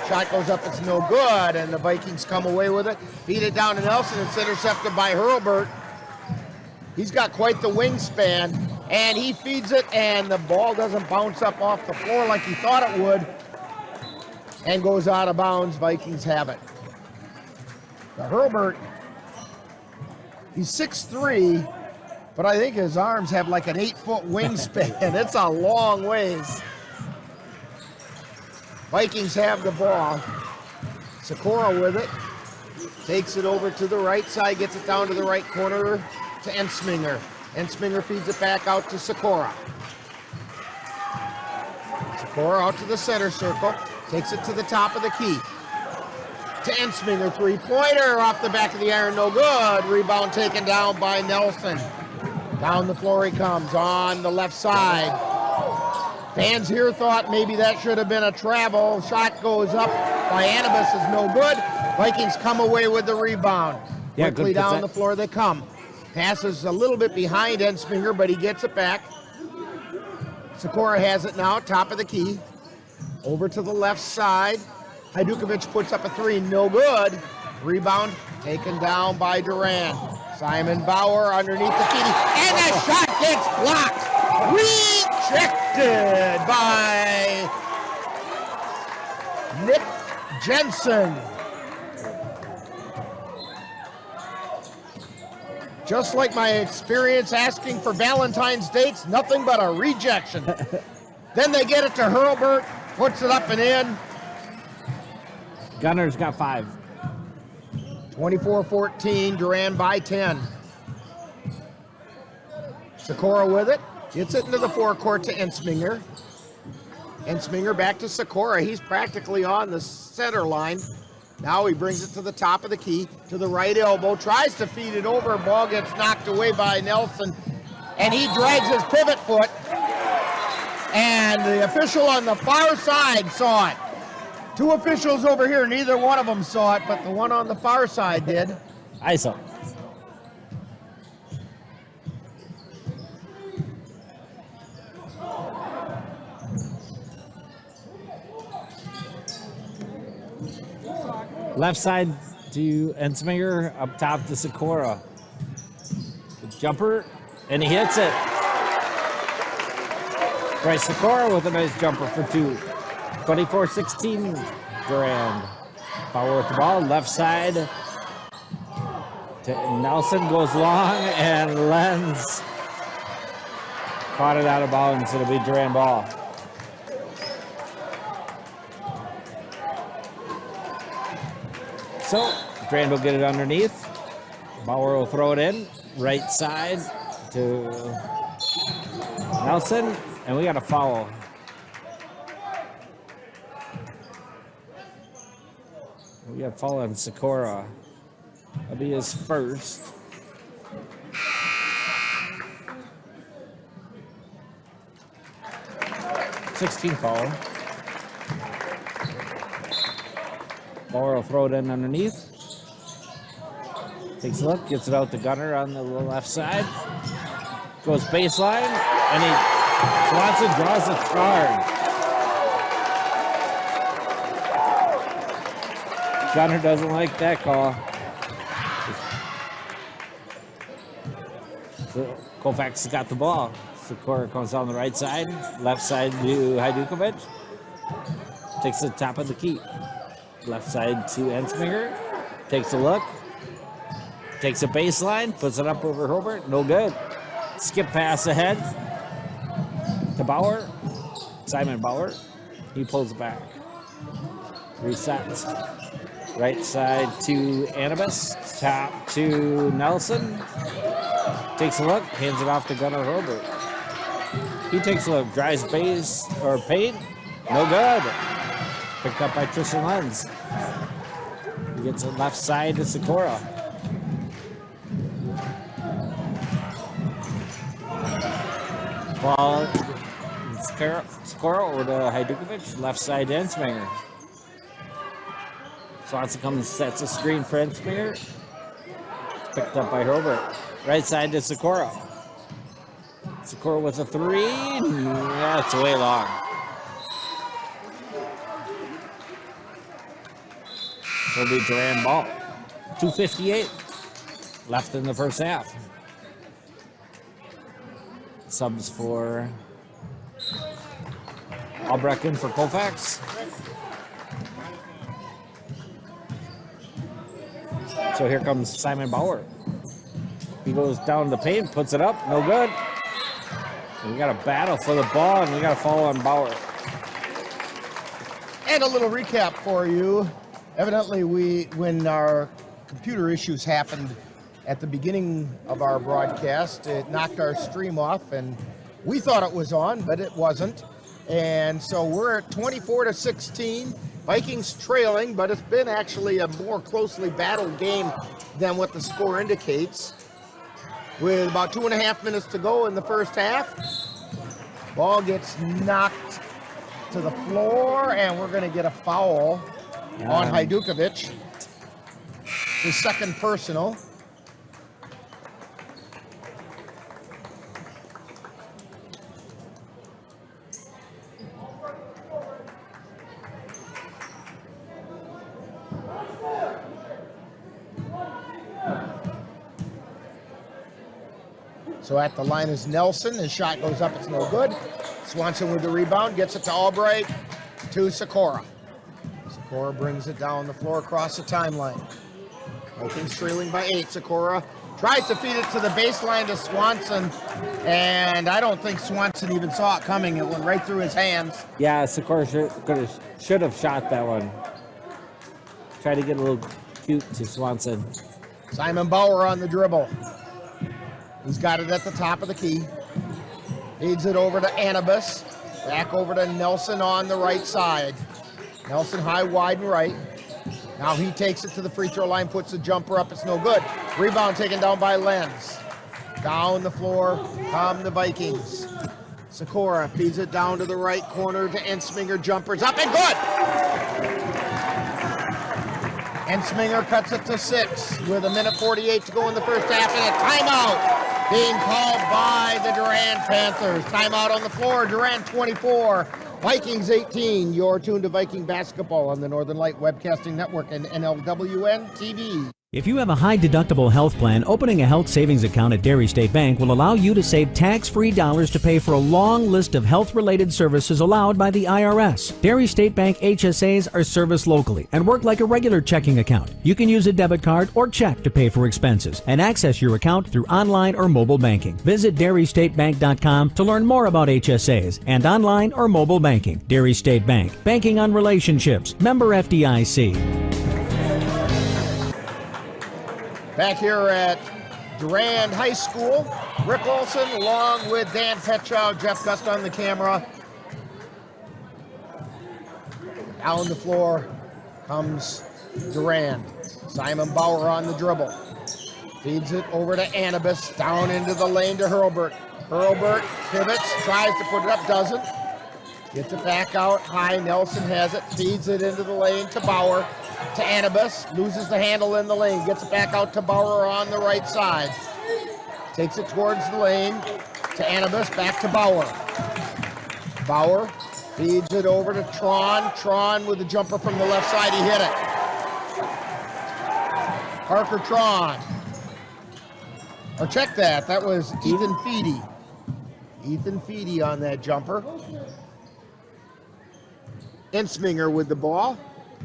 Shot goes up. It's no good. And the Vikings come away with it. Feed it down to Nelson. It's intercepted by Hurlburt. He's got quite the wingspan, and he feeds it, and the ball doesn't bounce up off the floor like he thought it would, and goes out of bounds. Vikings have it. Now Hurlburt, he's 6'3", but I think his arms have like an 8-foot wingspan. It's a long ways. Vikings have the ball. Sikora with it. Takes it over to the right side, gets it down to the right corner to Ensminger. Ensminger feeds it back out to Sikora. Sikora out to the center circle. Takes it to the top of the key. To Ensminger, three-pointer off the back of the iron, no good. Rebound taken down by Nelson. Down the floor he comes on the left side. Fans here thought maybe that should have been a travel. Shot goes up by Anibus, is no good. Vikings come away with the rebound. Quickly down the floor they come. Passes a little bit behind Ensminger, but he gets it back. Sikora has it now, top of the key. Over to the left side. Hajdukovic puts up a three, no good. Rebound taken down by Durand. Simon Bauer underneath the key, and the shot gets blocked. Rejected by Nick Jensen. Just like my experience asking for Valentine's dates, nothing but a rejection. Then they get it to Hurlburt, puts it up and in. Gunners got 5. 24-14, Durand by 10. Sikora with it, gets it into the forecourt to Ensminger. Ensminger back to Sikora. He's practically on the center line. Now he brings it to the top of the key, to the right elbow, tries to feed it over, ball gets knocked away by Nelson, and he drags his pivot foot, and the official on the far side saw it. 2 officials over here, neither one of them saw it, but the one on the far side did. I saw it. Left side to Ensminger, up top to Sikora. Jumper, and he hits it. Bryce Sikora with a nice jumper for two. 24-16, Durand. Power with the ball, left side. Nelson goes long, and Lenz caught it out of bounds. It'll be Durand ball. So, Durand will get it underneath. Bauer will throw it in. Right side to Nelson, and we got a foul. We got a foul on Sikora. That'll be his first. $16 foul. Bauer will throw it in underneath. Takes a look, gets it out to Gunner on the left side. Goes baseline, and Swanson draws a card. Gunner doesn't like that call. So Colfax has got the ball. Sikora comes down the right side, left side to Hajdukovic. Takes the top of the key. Left side to Ensminger. Takes a look. Takes a baseline, puts it up over Hobart. No good. Skip pass ahead to Bauer. Simon Bauer. He pulls it back. Resets. Right side to Anibus. Top to Nelson. Takes a look. Hands it off to Gunnar Hobart. He takes a look. Drives base or paint. No good. Picked up by Tristan Lenz. He gets it left side to Sikora. Ball, Sikora over to Hajdukovic, left side to Ensminger. Swanson comes and sets a screen for Ensminger. Picked up by Herbert. Right side to Sikora. Sikora with a three. That's way long. It'll be Durand ball. 2:58 left in the first half. Subs for Albrecht in for Colfax. So here comes Simon Bauer. He goes down the paint, puts it up, no good. And we got a battle for the ball, and we got a foul on Bauer. And a little recap for you. Evidently, when our computer issues happened at the beginning of our broadcast, it knocked our stream off, and we thought it was on, but it wasn't. And so we're at 24-16. Vikings trailing, but it's been actually a more closely battled game than what the score indicates. With about 2.5 minutes to go in the first half, ball gets knocked to the floor, and we're going to get a foul on Hajdukovic. His second personal. So at the line is Nelson. His shot goes up. It's no good. Swanson with the rebound. Gets it to Albright. To Sikora. Sikora brings it down the floor across the timeline. Vikings trailing by 8. Sikora tries to feed it to the baseline to Swanson. And I don't think Swanson even saw it coming. It went right through his hands. Yeah, Sikora should have shot that one. Try to get a little cute to Swanson. Simon Bauer on the dribble. He's got it at the top of the key. Feeds it over to Anibus. Back over to Nelson on the right side. Nelson high, wide, and right. Now he takes it to the free throw line, puts the jumper up. It's no good. Rebound taken down by Lenz. Down the floor come the Vikings. Sikora feeds it down to the right corner to Ensminger. Jumpers up and good! Ensminger cuts it to 6 with 1:48 to go in the first half, and a timeout being called by the Durand Panthers. Timeout on the floor. Durand 24, Vikings 18. You're tuned to Viking basketball on the Northern Light Webcasting Network and NLWN-TV. If you have a high-deductible health plan, opening a health savings account at Dairy State Bank will allow you to save tax-free dollars to pay for a long list of health-related services allowed by the IRS. Dairy State Bank HSAs are serviced locally and work like a regular checking account. You can use a debit card or check to pay for expenses and access your account through online or mobile banking. Visit DairyStateBank.com to learn more about HSAs and online or mobile banking. Dairy State Bank, banking on relationships. Member FDIC. Back here at Durand High School, Rick Olson along with Dan Petchow, Jeff Gust on the camera. Down the floor comes Durand. Simon Bauer on the dribble. Feeds it over to Anibus, down into the lane to Hurlburt. Hurlburt pivots, tries to put it up, doesn't. Gets it back out high, Nelson has it, feeds it into the lane to Bauer. To Anibus, loses the handle in the lane, gets it back out to Bauer on the right side. Takes it towards the lane, to Anibus, back to Bauer. Bauer feeds it over to Tron. Tron with the jumper from the left side, he hit it. Parker Tron. Or check that, that was Ethan Feedy. Ethan Feedy on that jumper. Ensminger with the ball.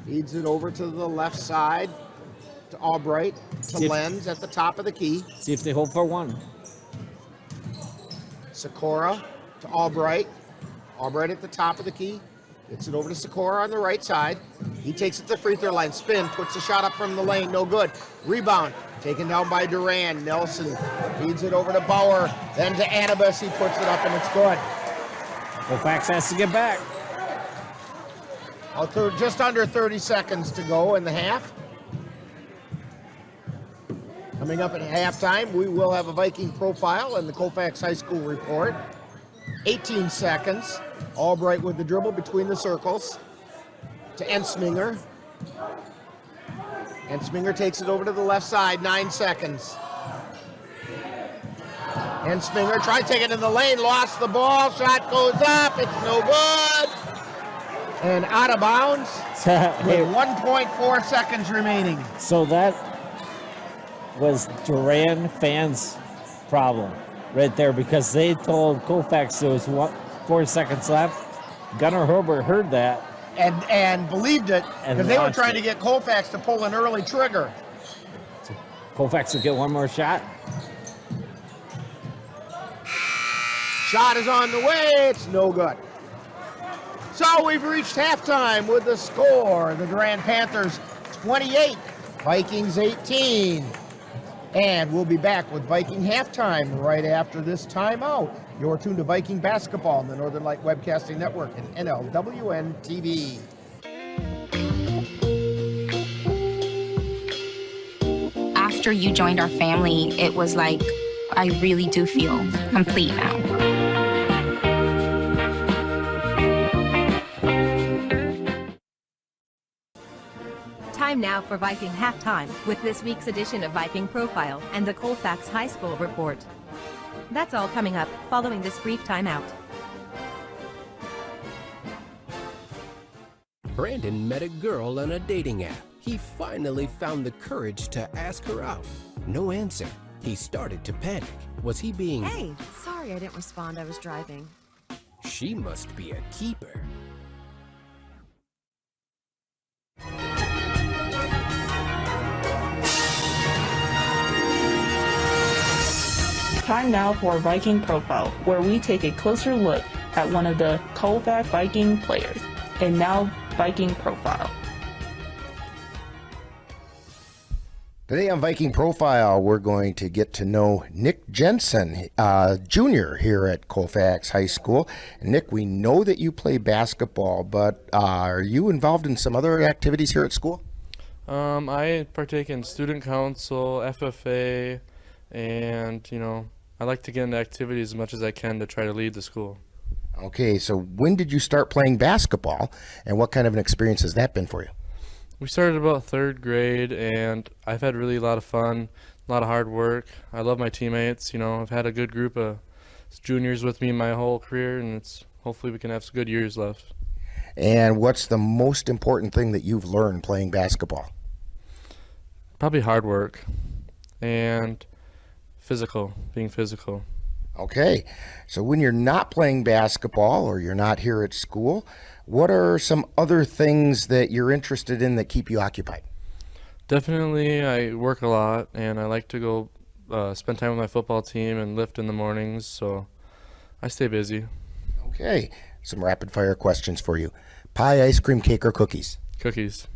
Feeds it over to the left side to Albright, to Lenz at the top of the key. See if they hold for one. Sikora to Albright. Albright at the top of the key. Gets it over to Sikora on the right side. He takes it to the free throw line. Spin, puts the shot up from the lane. No good. Rebound. Taken down by Durand. Nelson feeds it over to Bauer. Then to Anibus. He puts it up and it's good. Colfax has to get back. Just under 30 seconds to go in the half. Coming up at halftime, we will have a Viking profile and the Colfax High School report. 18 seconds. Albright with the dribble between the circles. To Ensminger. Ensminger takes it over to the left side, 9 seconds. Ensminger tried to take it in the lane, lost the ball, shot goes up, it's no good. And out of bounds with 1.4 seconds remaining. So that was Durand fans' problem right there because they told Colfax there was 4 seconds left. Gunnar Herbert heard that. And believed it because they were trying to get Colfax to pull an early trigger. So Colfax will get one more shot. Shot is on the way, it's no good. So we've reached halftime with the score. The Durand Panthers 28, Vikings 18. And we'll be back with Viking halftime right after this timeout. You're tuned to Viking basketball on the Northern Light Webcasting Network and NLWN-TV. After you joined our family, it was like, I really do feel complete now. Time now for Viking Halftime with this week's edition of Viking Profile and the Colfax High School Report. That's all coming up following this brief timeout. Brandon met a girl on a dating app. He finally found the courage to ask her out. No answer. He started to panic. Was he being... Hey, sorry I didn't respond. I was driving. She must be a keeper. Time now for Viking Profile, where we take a closer look at one of the Colfax Viking players. And now, Viking Profile. Today on Viking Profile, we're going to get to know Nick Jensen, Jr. here at Colfax High School. And Nick, we know that you play basketball, but are you involved in some other activities here at school? I partake in student council, FFA, and, I like to get into activities as much as I can to try to lead the school. Okay, so when did you start playing basketball, and what kind of an experience has that been for you? We started about 3rd grade, and I've had really a lot of fun, a lot of hard work. I love my teammates. I've had a good group of juniors with me my whole career, and hopefully we can have some good years left. And what's the most important thing that you've learned playing basketball? Probably hard work and being physical. Okay, so when you're not playing basketball or you're not here at school, what are some other things that you're interested in that keep you occupied? Definitely, I work a lot, and I like to go spend time with my football team and lift in the mornings, so I stay busy. Okay, some rapid fire questions for you. Pie, ice cream, cake, or cookies? Cookies.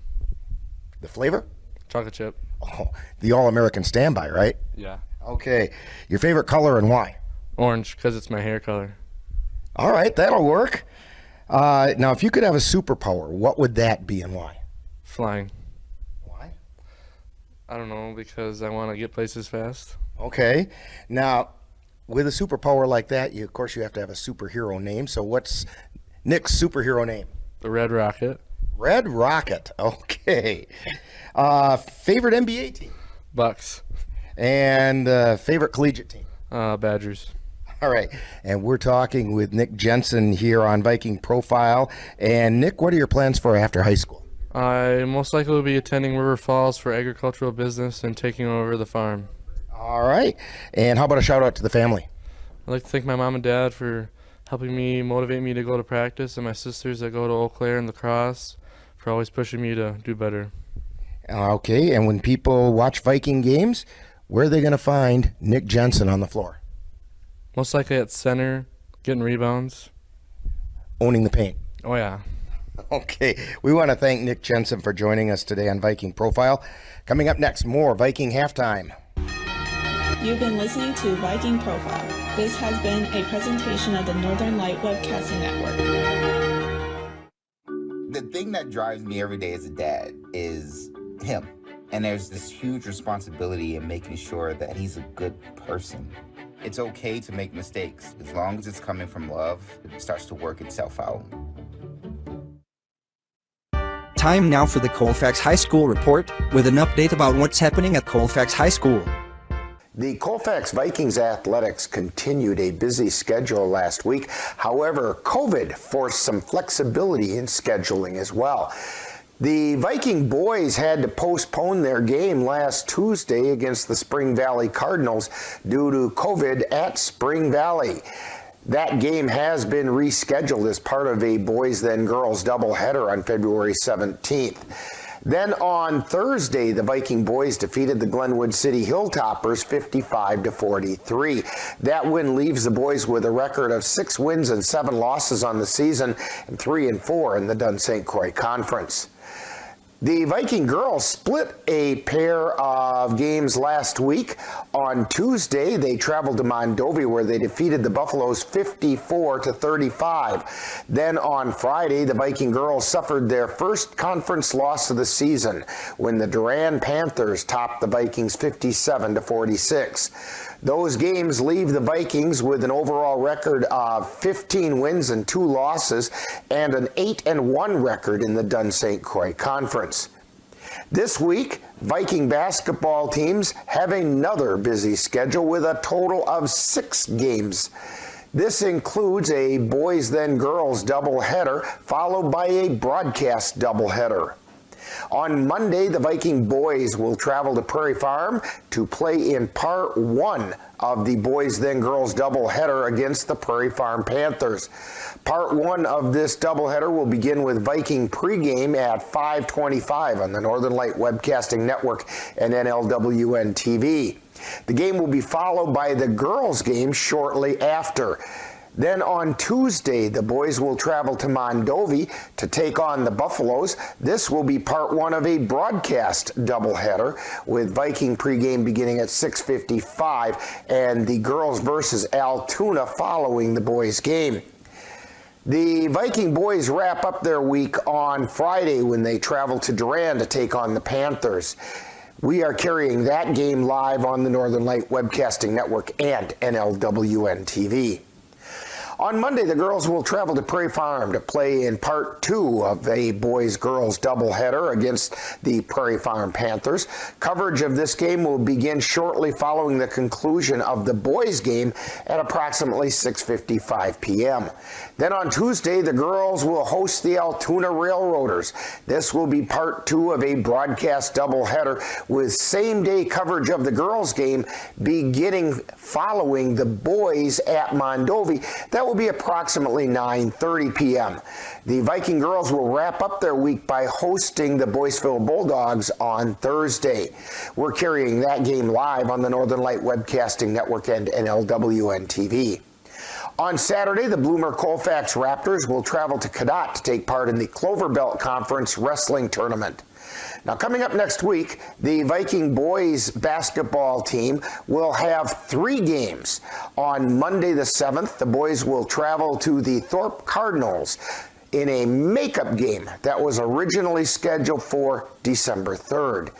The flavor? Chocolate chip. Oh, the All-American standby, right? Yeah. Okay, your favorite color and why? Orange, because it's my hair color. All right, that'll work. Now, if you could have a superpower, what would that be and why? Flying. Why? I don't know, because I want to get places fast. Okay. Now, with a superpower like that, of course, you have to have a superhero name. So what's Nick's superhero name? The Red Rocket. Red Rocket. Okay. Favorite NBA team? Bucks. And favorite collegiate team? Badgers. All right. And we're talking with Nick Jensen here on Viking Profile. And Nick, what are your plans for after high school? I most likely will be attending River Falls for agricultural business and taking over the farm. All right. And how about a shout out to the family? I'd like to thank my mom and dad for helping me, motivate me to go to practice, and my sisters that go to Eau Claire and La Crosse for always pushing me to do better. Okay. And when people watch Viking games, where are they going to find Nick Jensen on the floor? Most likely at center, getting rebounds. Owning the paint. Oh, yeah. Okay. We want to thank Nick Jensen for joining us today on Viking Profile. Coming up next, more Viking Halftime. You've been listening to Viking Profile. This has been a presentation of the Northern Light Webcasting Network. The thing that drives me every day as a dad is him. And there's this huge responsibility in making sure that he's a good person. It's okay to make mistakes. As long as it's coming from love, it starts to work itself out. Time now for the Colfax High School report with an update about what's happening at Colfax High School. The Colfax Vikings athletics continued a busy schedule last week. However, COVID forced some flexibility in scheduling as well. The Viking boys had to postpone their game last Tuesday against the Spring Valley Cardinals due to COVID at Spring Valley. That game has been rescheduled as part of a boys then girls doubleheader on February 17th. Then on Thursday, the Viking boys defeated the Glenwood City Hilltoppers 55-43. That win leaves the boys with a record of 6 wins and 7 losses on the season and 3-4 in the Dun St. Croix Conference. The Viking girls split a pair of games last week. On Tuesday, they traveled to Mondovi where they defeated the Buffaloes 54-35. Then on Friday, the Viking girls suffered their first conference loss of the season when the Durand Panthers topped the Vikings 57-46. Those games leave the Vikings with an overall record of 15 wins and 2 losses and an 8-1 record in the Dun St. Croix Conference. This week, Viking basketball teams have another busy schedule with a total of 6 games. This includes a boys then girls doubleheader followed by a broadcast doubleheader. On Monday, the Viking boys will travel to Prairie Farm to play in part 1 of the boys then girls doubleheader against the Prairie Farm Panthers. Part 1 of this doubleheader will begin with Viking pregame at 5:25 on the Northern Light Webcasting Network and NLWN-TV. The game will be followed by the girls' game shortly after. Then on Tuesday, the boys will travel to Mondovi to take on the Buffaloes. This will be part 1 of a broadcast doubleheader with Viking pregame beginning at 6:55 and the girls versus Altoona following the boys' game. The Viking boys wrap up their week on Friday when they travel to Durand to take on the Panthers. We are carrying that game live on the Northern Light Webcasting Network and NLWN-TV. On Monday, the girls will travel to Prairie Farm to play in part 2 of a boys-girls doubleheader against the Prairie Farm Panthers. Coverage of this game will begin shortly following the conclusion of the boys' game at approximately 6:55 p.m. Then on Tuesday, the girls will host the Altoona Railroaders. This will be part 2 of a broadcast doubleheader with same-day coverage of the girls' game beginning following the boys at Mondovi. That will be approximately 9:30 p.m. The Viking girls will wrap up their week by hosting the Boyceville Bulldogs on Thursday. We're carrying that game live on the Northern Light Webcasting Network and NLWN-TV. On Saturday, the Bloomer Colfax Raptors will travel to Cadott to take part in the Clover Belt Conference Wrestling Tournament. Now, coming up next week, the Viking Boys Basketball team will have 3 games. On Monday the 7th, the boys will travel to the Thorpe Cardinals in a makeup game that was originally scheduled for December 3rd.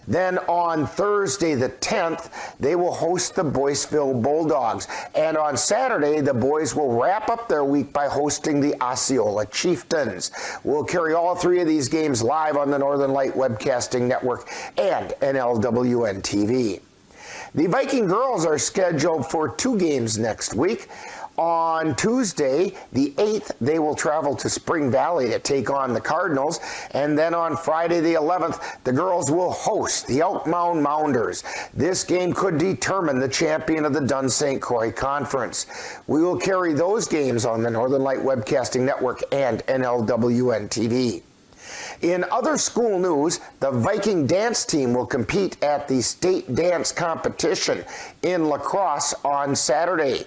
Then on Thursday the 10th, they will host the Boyceville Bulldogs. And on Saturday, the boys will wrap up their week by hosting the Osceola Chieftains. We'll carry all 3 of these games live on the Northern Light Webcasting Network and NLWN-TV. The Viking girls are scheduled for 2 games next week. On Tuesday, the 8th, they will travel to Spring Valley to take on the Cardinals. And then on Friday, the 11th, the girls will host the Elk Mound Mounders. This game could determine the champion of the Dunn St. Croix Conference. We will carry those games on the Northern Light Webcasting Network and NLWN-TV. In other school news, the Viking dance team will compete at the state dance competition in La Crosse on Saturday.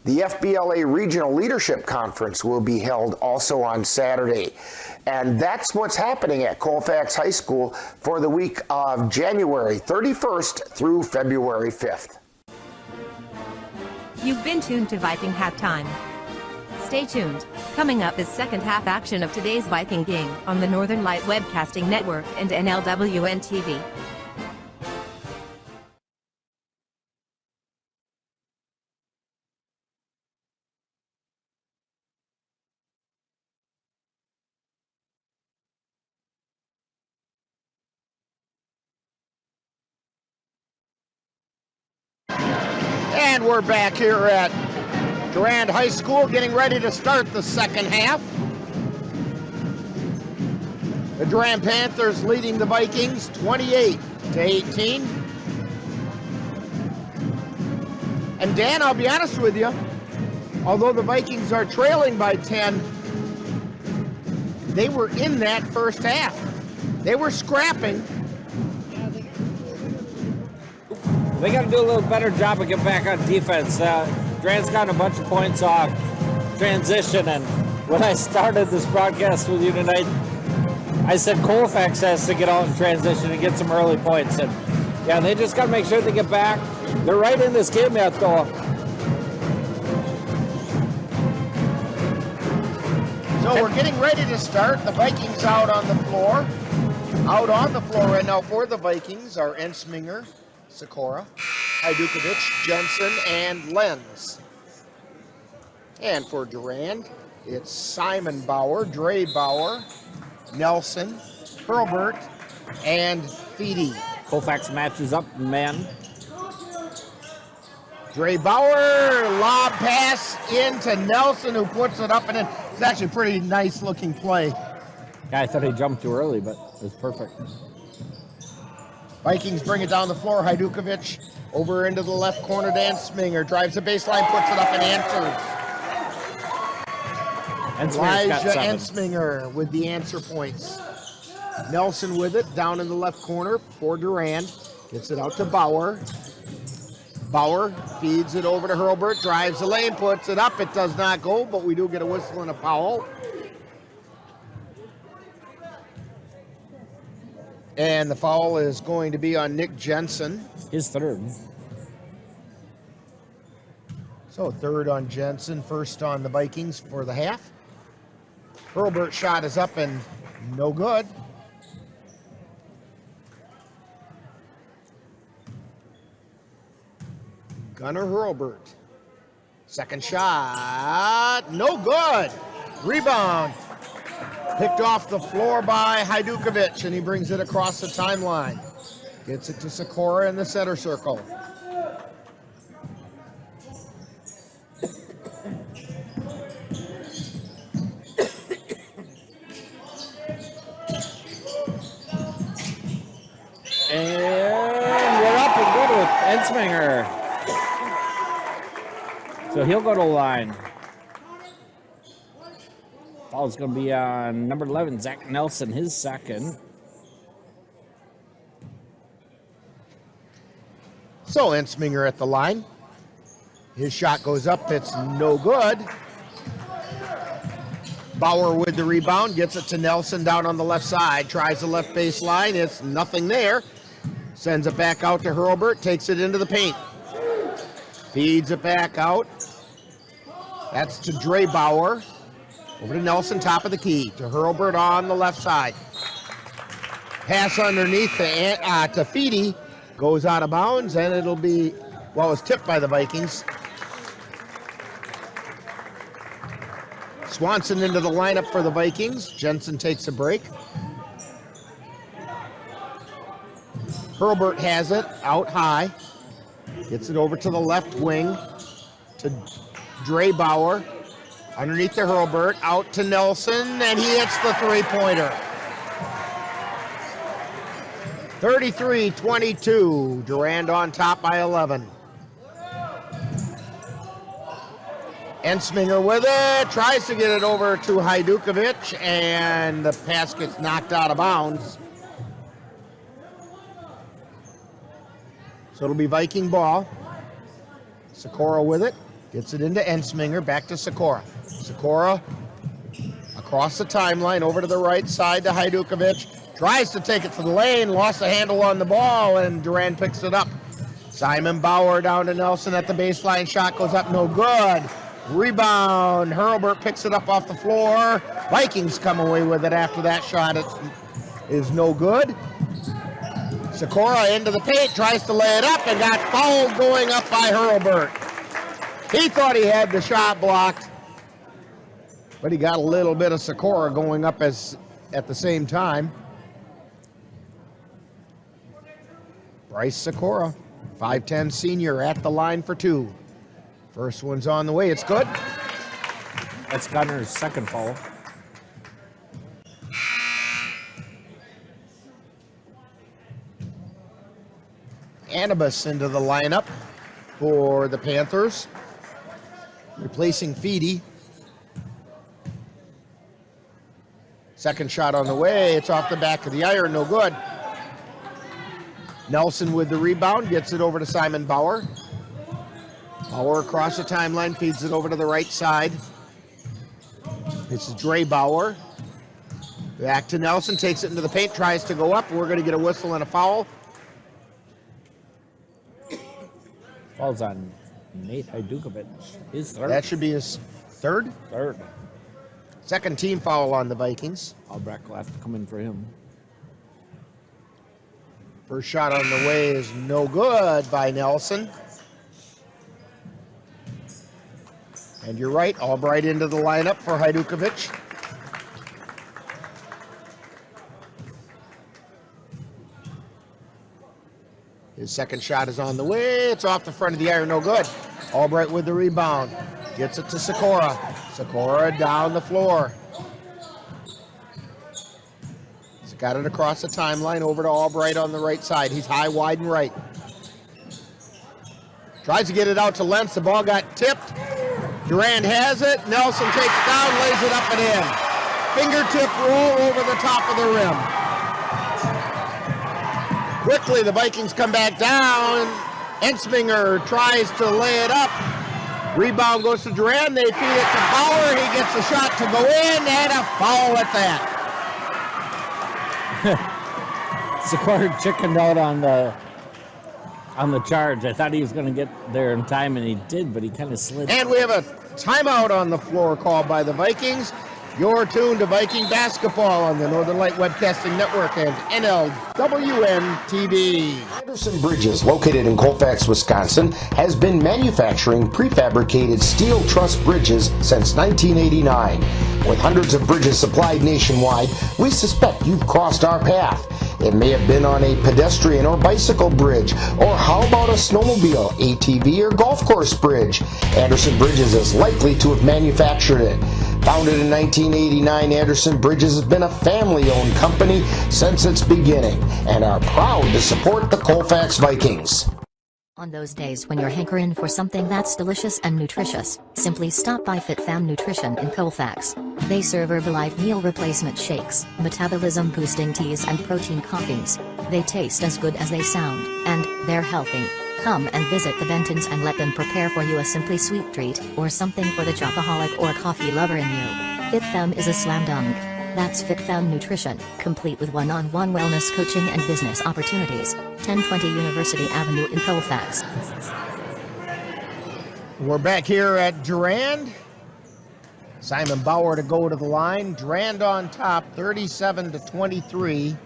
The FBLA Regional Leadership Conference will be held also on Saturday. And that's what's happening at Colfax High School for the week of January 31st through February 5th. You've been tuned to Viking Halftime. Stay tuned. Coming up is second half action of today's Viking game on the Northern Light Webcasting Network and NLWN-TV. And we're back here at Durand High School getting ready to start the second half. The Durand Panthers leading the Vikings 28-18. And Dan, I'll be honest with you, although the Vikings are trailing by 10, they were in that first half. They were scrapping. They got to do a little better job of getting back on defense. Durand's gotten a bunch of points off transition, and when I started this broadcast with you tonight, I said Colfax has to get out in transition and get some early points. And yeah, they just got to make sure they get back. They're right in this game yet, though. So we're getting ready to start. The Vikings out on the floor. Out on the floor right now for the Vikings are Ensminger, Sikora, Hajdukovic, Jensen, and Lenz. And for Durand, it's Simon Bauer, Dre Bauer, Nelson, Hurlbert, and Feedy. Colfax matches up, men. Dre Bauer, lob pass into Nelson, who puts it up and in. It's actually a pretty nice looking play. Yeah, I thought he jumped too early, but it was perfect. Vikings bring it down the floor. Hajdukovic over into the left corner. Dan Sminger drives the baseline, puts it up and answers. Elijah Ensminger with the answer points. Nelson with it down in the left corner for Durand. Gets it out to Bauer. Bauer feeds it over to Hurlbert, drives the lane, puts it up. It does not go, but we do get a whistle and a foul. And the foul is going to be on Nick Jensen. His third. So third on Jensen, first on the Vikings for the half. Hurlbert's shot is up and no good. Gunnar Hurlbert Second shot, no good. Rebound. Picked off the floor by Hajdukovic, and he brings it across the timeline. Gets it to Sikora in the center circle. And we're up and good with Ensminger. So he'll go to the line. Foul's going to be on number 11, Zach Nelson, his second. So Ensminger at the line. His shot goes up, it's no good. Bauer with the rebound, gets it to Nelson down on the left side, tries the left baseline, it's nothing there. Sends it back out to Hurlbert, takes it into the paint. Feeds it back out. That's to Dre Bauer. Over to Nelson, top of the key. To Hurlbert on the left side. Pass underneath to Feedy. Goes out of bounds, and it'll be, well, it was tipped by the Vikings. Swanson into the lineup for the Vikings. Jensen takes a break. Hurlbert has it out high. Gets it over to the left wing to Dre Bauer. Underneath to Hurlbert, out to Nelson, and he hits the three-pointer. 33-22, Durand on top by 11. Ensminger with it, tries to get it over to Hajdukovic, and the pass gets knocked out of bounds. So it'll be Viking ball. Sikora with it, gets it into Ensminger, back to Sikora. Sikora across the timeline, over to the right side to Hajdukovic. Tries to take it to the lane, lost the handle on the ball, and Durand picks it up. Simon Bauer down to Nelson at the baseline, shot goes up, no good. Rebound, Hurlbert picks it up off the floor. Vikings come away with it after that shot. It is no good. Sikora into the paint, tries to lay it up, and got fouled going up by Hurlbert. He thought he had the shot blocked, but he got a little bit of Sikora going up at the same time. Bryce Sikora, 5'10" senior, at the line for two. First one's on the way, it's good. That's Gunner's second foul. Anibus into the lineup for the Panthers, replacing Feedy. Second shot on the way, it's off the back of the iron, no good. Nelson with the rebound, gets it over to Simon Bauer. Bauer across the timeline, feeds it over to the right side. This is Dre Bauer. Back to Nelson, takes it into the paint, tries to go up. We're going to get a whistle and a foul. Foul's on Nate Hajdukovic. His third. That should be his third? Third. Second team foul on the Vikings. Albrecht will have to come in for him. First shot on the way is no good by Nelson. And you're right, Albright into the lineup for Hajdukovic. His second shot is on the way. It's off the front of the iron, no good. Albright with the rebound. Gets it to Sikora. Sikora down the floor. He's got it across the timeline over to Albright on the right side. He's high, wide, and right. Tries to get it out to Lentz. The ball got tipped. Durand has it. Nelson takes it down, lays it up and in. Fingertip roll over the top of the rim. Quickly, the Vikings come back down. Ensminger tries to lay it up. Rebound goes to Durand. They feed it to Bauer. He gets the shot to go in, and a foul at that. Sikora chickened out on the charge. I thought he was going to get there in time, and he did, but he kind of slid. And we have a timeout on the floor called by the Vikings. You're tuned to Viking basketball on the Northern Light Webcasting Network and NLWN-TV. Anderson Bridges, located in Colfax, Wisconsin, has been manufacturing prefabricated steel truss bridges since 1989. With hundreds of bridges supplied nationwide, we suspect you've crossed our path. It may have been on a pedestrian or bicycle bridge, or how about a snowmobile, ATV, or golf course bridge? Anderson Bridges is likely to have manufactured it. Founded in 1989, Anderson Bridges has been a family-owned company since its beginning and are proud to support the Colfax Vikings. On those days when you're hankering for something that's delicious and nutritious, simply stop by FitFam Nutrition in Colfax. They serve Herbalife meal replacement shakes, metabolism boosting teas and protein coffees. They taste as good as they sound, and they're healthy. Come and visit the Bentons and let them prepare for you a simply sweet treat, or something for the chocoholic or coffee lover in you. FitFam is a slam dunk. That's FitFam Nutrition, complete with one-on-one wellness coaching and business opportunities. 1020 University Avenue in Colfax. We're back here at Durand. Simon Bauer to go to the line. Durand on top, 37-23.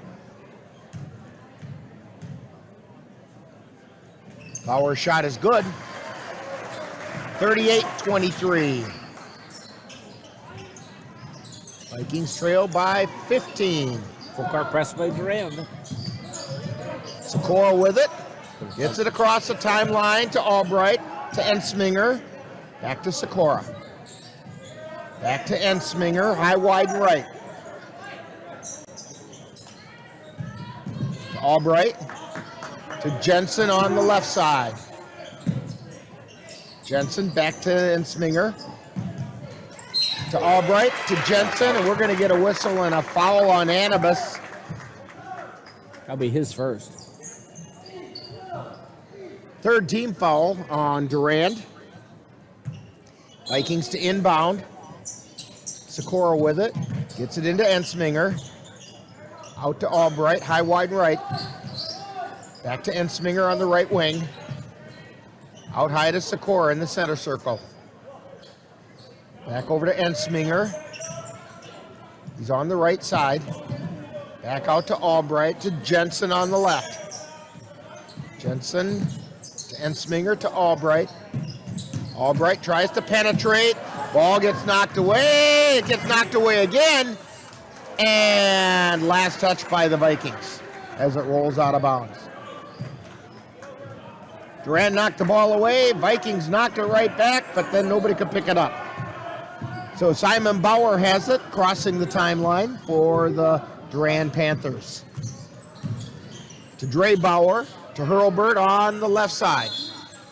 Bauer's shot is good. 38-23. Vikings trail by 15. Full court press by Durand. Sikora with it. Gets it across the timeline to Albright, to Ensminger. Back to Sikora. Back to Ensminger, high, wide, and right. To Albright. To Jensen on the left side. Jensen back to Ensminger. To Albright, to Jensen, and we're going to get a whistle and a foul on Anibus. That'll be his first. Third team foul on Durand. Vikings to inbound. Sikora with it. Gets it into Ensminger. Out to Albright, high, wide, and right. Back to Ensminger on the right wing. Out high to Sikora in the center circle. Back over to Ensminger. He's on the right side. Back out to Albright, to Jensen on the left. Jensen to Ensminger to Albright. Albright tries to penetrate. Ball gets knocked away. It gets knocked away again. And last touch by the Vikings as it rolls out of bounds. Durand knocked the ball away. Vikings knocked it right back, but then nobody could pick it up. So Simon Bauer has it, crossing the timeline for the Durand Panthers. To Dre Bauer, to Hurlburt on the left side.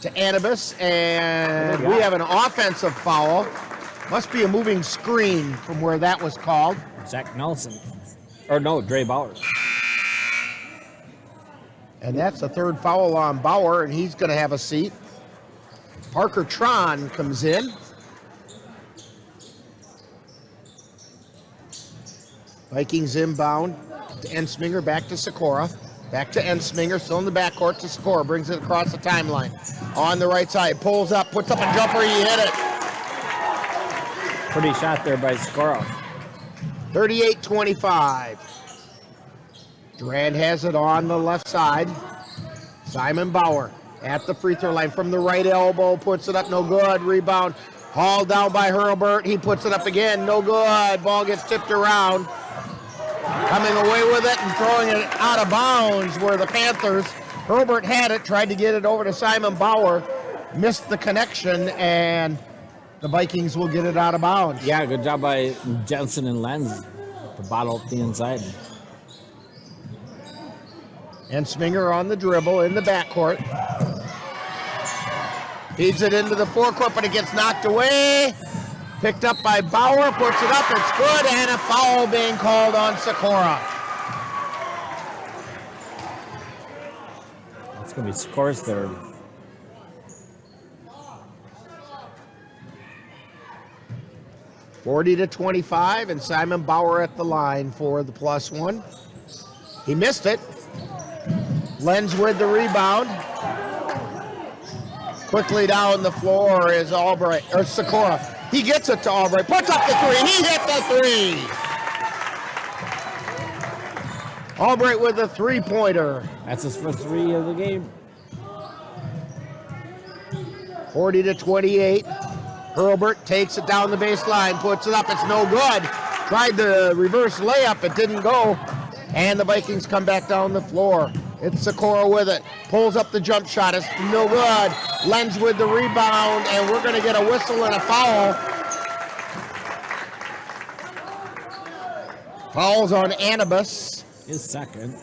To Anibus, and we have an offensive foul. Must be a moving screen from where that was called. Zach Nelson. Or no, Dre Bauer. And that's the third foul on Bauer, and he's going to have a seat. Parker Tron comes in. Vikings inbound to Ensminger, back to Sikora. Back to Ensminger, still in the backcourt to Sikora. Brings it across the timeline. On the right side, pulls up, puts up a jumper, he hit it. Pretty shot there by Sikora. 38-25. Durand has it on the left side. Simon Bauer at the free throw line from the right elbow, puts it up, no good. Rebound hauled down by Hurlburt. He puts it up again, no good. Ball gets tipped around. Coming away with it and throwing it out of bounds where the Panthers, Hurlburt had it, tried to get it over to Simon Bauer, missed the connection, and the Vikings will get it out of bounds. Yeah, good job by Jensen and Lenz to bottle up the inside. Ensminger on the dribble in the backcourt. Feeds it into the forecourt, but it gets knocked away. Picked up by Bauer, puts it up, it's good, and a foul being called on Sikora. That's going to be Sikora's third. (40-25), and Simon Bauer at the line for the +1. He missed it. Lenz with the rebound. Quickly down the floor is Albright, or Sikora. He gets it to Albright. Puts up the three. He hit the three. Albright with a three-pointer. That's his first three of the game. 40-28. Hurlbert takes it down the baseline, puts it up. It's no good. Tried the reverse layup. It didn't go. And the Vikings come back down the floor. It's Sikora with it. Pulls up the jump shot. It's no good. Lenz with the rebound, and we're going to get a whistle and a foul. Fouls on Anibus. His second.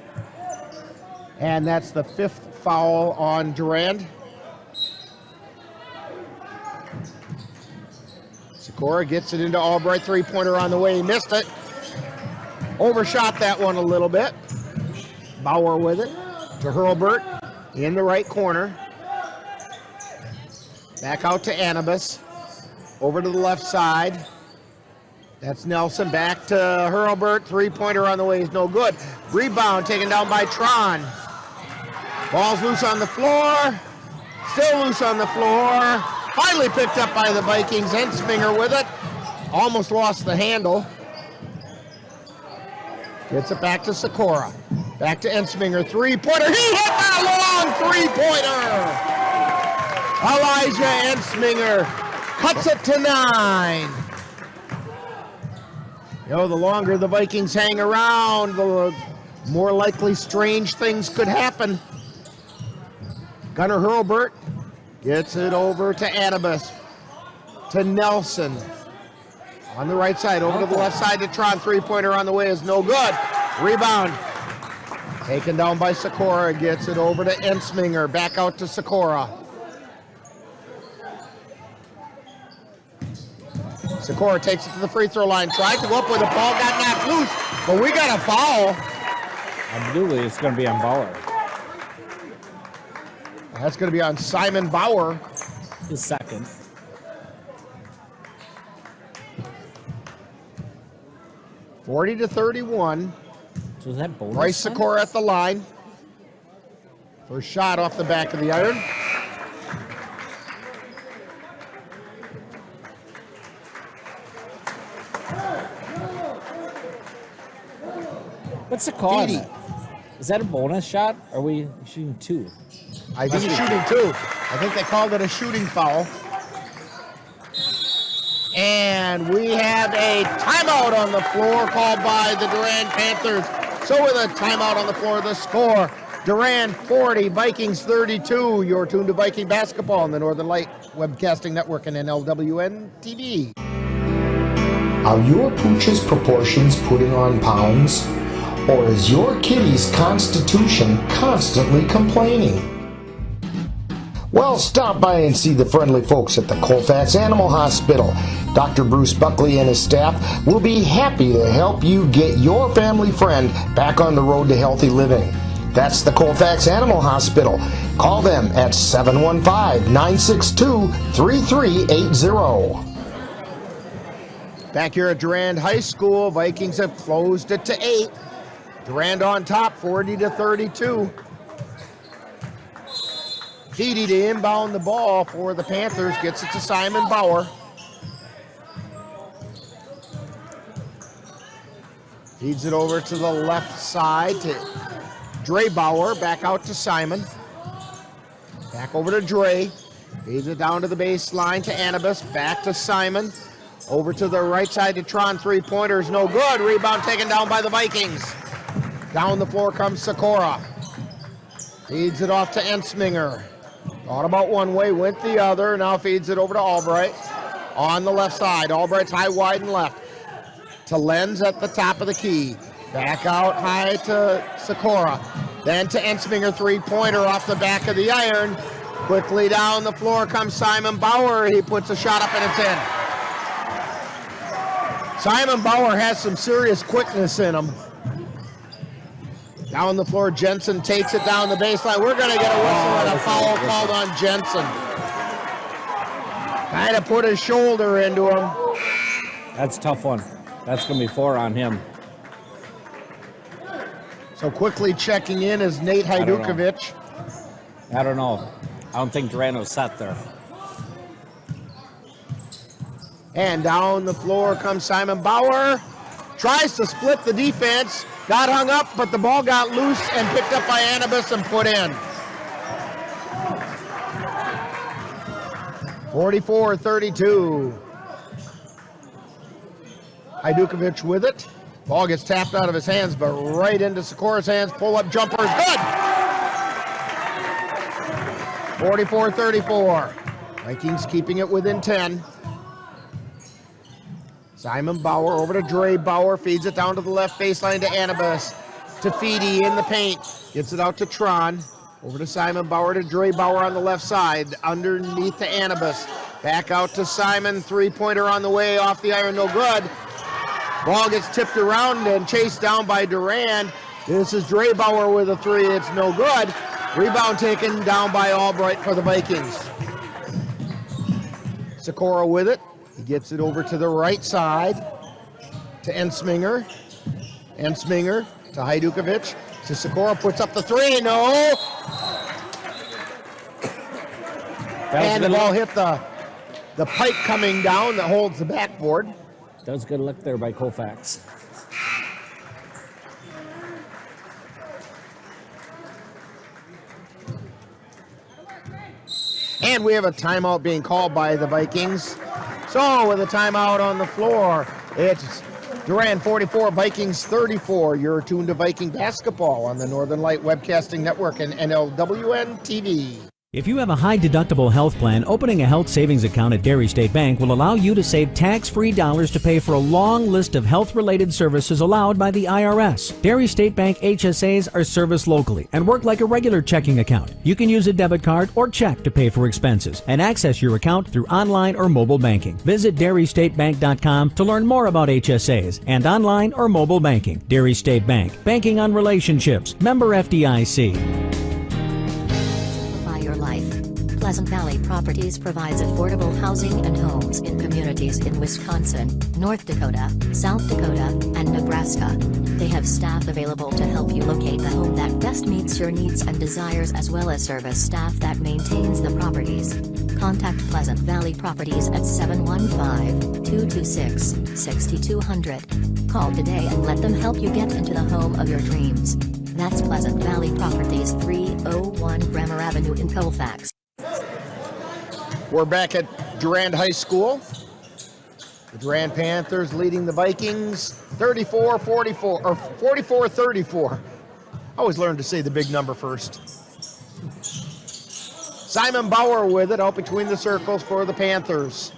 And that's the fifth foul on Durand. Sikora gets it into Albright. Three-pointer on the way. He missed it. Overshot that one a little bit. Bauer with it to Hurlbert in the right corner. Back out to Anibus. Over to the left side. That's Nelson. Back to Hurlbert. Three-pointer on the way is no good. Rebound taken down by Tron. Ball's loose on the floor. Still loose on the floor. Finally picked up by the Vikings. Ensminger with it. Almost lost the handle. Gets it back to Sikora. Back to Ensminger. Three-pointer. He hit that long three-pointer. Elijah Ensminger cuts it to 9. You know, the longer the Vikings hang around, the more likely strange things could happen. Gunnar Hurlbert gets it over to Anibus. To Nelson. On the right side, over to the left side to Tron. Three-pointer on the way is no good. Rebound. Taken down by Sikora. Gets it over to Ensminger. Back out to Sikora. Sikora takes it to the free throw line. Tried to go up with the ball. Got knocked loose. But we got a foul. I believe it's going to be on Bauer. That's going to be on Simon Bauer. His second. (40-31). So is that bonus? Bryce Sikora at the line. First shot off the back of the iron. What's the call on that? Is that a bonus shot? Or are we shooting two? I think it's shooting two. I think they called it a shooting foul. And we have a timeout on the floor called by the Durand Panthers. So with a timeout on the floor, the score, Durand 40, Vikings 32. You're tuned to Viking basketball on the Northern Light Webcasting Network and NLWN-TV. Are your pooch's proportions putting on pounds? Or is your kitty's constitution constantly complaining? Well, stop by and see the friendly folks at the Colfax Animal Hospital. Dr. Bruce Buckley and his staff will be happy to help you get your family friend back on the road to healthy living. That's the Colfax Animal Hospital. Call them at 715-962-3380. Back here at Durand High School, Vikings have closed it to 8. Durand on top, 40-32. Feedy to inbound the ball for the Panthers. Gets it to Simon Bauer. Feeds it over to the left side to Dre Bauer. Back out to Simon. Back over to Dre. Feeds it down to the baseline to Anibus. Back to Simon. Over to the right side to Tron. Three-pointers, no good. Rebound taken down by the Vikings. Down the floor comes Sikora. Feeds it off to Ensminger. Thought about one way, went the other. Now feeds it over to Albright. On the left side. Albright's high, wide, and left. To Lenz at the top of the key. Back out high to Sikora. Then to Ensminger, three-pointer off the back of the iron. Quickly down the floor comes Simon Bauer. He puts a shot up and it's in. Simon Bauer has some serious quickness in him. Down the floor, Jensen takes it down the baseline. We're going to get a whistle and a foul called on Jensen. Kind of put his shoulder into him. That's a tough one. That's going to be 4 on him. So quickly checking in is Nate Hajdukovic. I don't know. I don't think Durand was set there. And down the floor comes Simon Bauer. Tries to split the defense. Got hung up, but the ball got loose and picked up by Anibus and put in. 44-32. Hajdukovic with it. Ball gets tapped out of his hands, but right into Sikora's hands. Pull-up jumper is good. 44-34. Vikings keeping it within 10. Simon Bauer over to Dre Bauer. Feeds it down to the left baseline to Anibus. To Feedy in the paint. Gets it out to Tron. Over to Simon Bauer to Dre Bauer on the left side. Underneath to Anibus. Back out to Simon. Three-pointer on the way off the iron. No good. Ball gets tipped around and chased down by Durand. This is Dre Bauer with a three. It's no good. Rebound taken down by Albright for the Vikings. Sikora with it. He gets it over to the right side to Ensminger. Ensminger to Hajdukovic. To Sikora, puts up the three. No. And the ball hit the pipe coming down that holds the backboard. That was good look there by Colfax. And we have a timeout being called by the Vikings. So with a timeout on the floor, it's Durand 44, Vikings 34. You're tuned to Viking basketball on the Northern Light Webcasting Network and NLWN-TV. If you have a high-deductible health plan, opening a health savings account at Dairy State Bank will allow you to save tax-free dollars to pay for a long list of health-related services allowed by the IRS. Dairy State Bank HSAs are serviced locally and work like a regular checking account. You can use a debit card or check to pay for expenses and access your account through online or mobile banking. Visit DairyStateBank.com to learn more about HSAs and online or mobile banking. Dairy State Bank, banking on relationships. Member FDIC. Pleasant Valley Properties provides affordable housing and homes in communities in Wisconsin, North Dakota, South Dakota, and Nebraska. They have staff available to help you locate the home that best meets your needs and desires, as well as service staff that maintains the properties. Contact Pleasant Valley Properties at 715-226-6200. Call today and let them help you get into the home of your dreams. That's Pleasant Valley Properties, 301 Grammar Avenue in Colfax. We're back at Durand High School. The Durand Panthers leading the Vikings 34-44, or 44-34. I always learn to say the big number first. Simon Bauer with it out between the circles for the Panthers.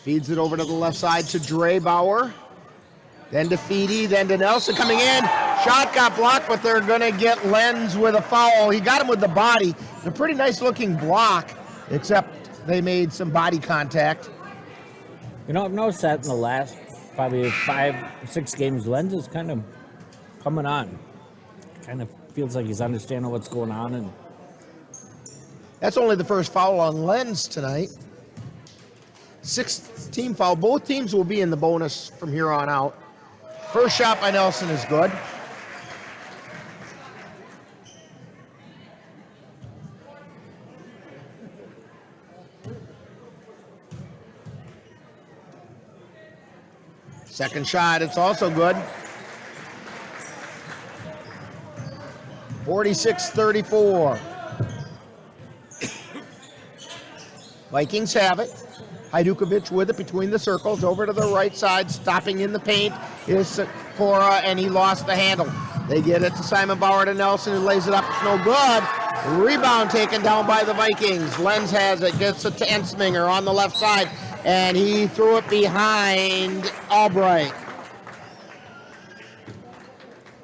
Feeds it over to the left side to Dre Bauer. Then to Feedy, then to Nelson coming in. Shot got blocked, but they're going to get Lenz with a foul. He got him with the body. It's a pretty nice looking block, except they made some body contact. You know, I've noticed that in the last probably 5-6 games, Lenz is kind of coming on. Kind of feels like he's understanding what's going on. And that's only the first foul on Lenz tonight. 6th team foul. Both teams will be in the bonus from here on out. First shot by Nelson is good. Second shot, it's also good. 46-34. Vikings have it. Hajdukovic with it between the circles, over to the right side, stopping in the paint is Sikora, and he lost the handle. They get it to Simon Bauer to Nelson, who lays it up. It's no good. Rebound taken down by the Vikings. Lenz has it, gets it to Ensminger on the left side, and he threw it behind Albright.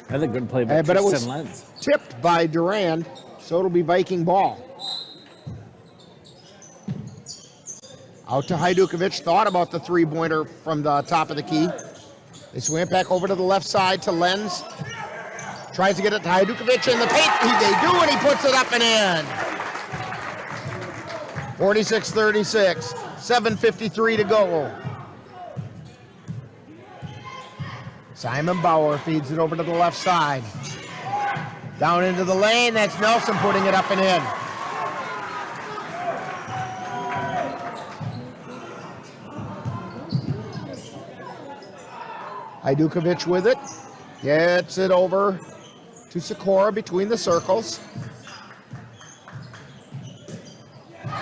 That's a good play by but it was Lenz. Tipped by Durand, so it'll be Viking ball. Out to Hajdukovic, thought about the three-pointer from the top of the key. They swing it back over to the left side to Lenz. Tries to get it to Hajdukovic in the paint. They do, and he puts it up and in. 46-36, 7:53 to go. Simon Bauer feeds it over to the left side. Down into the lane, that's Nelson putting it up and in. Hajdukovic with it. Gets it over to Sikora between the circles.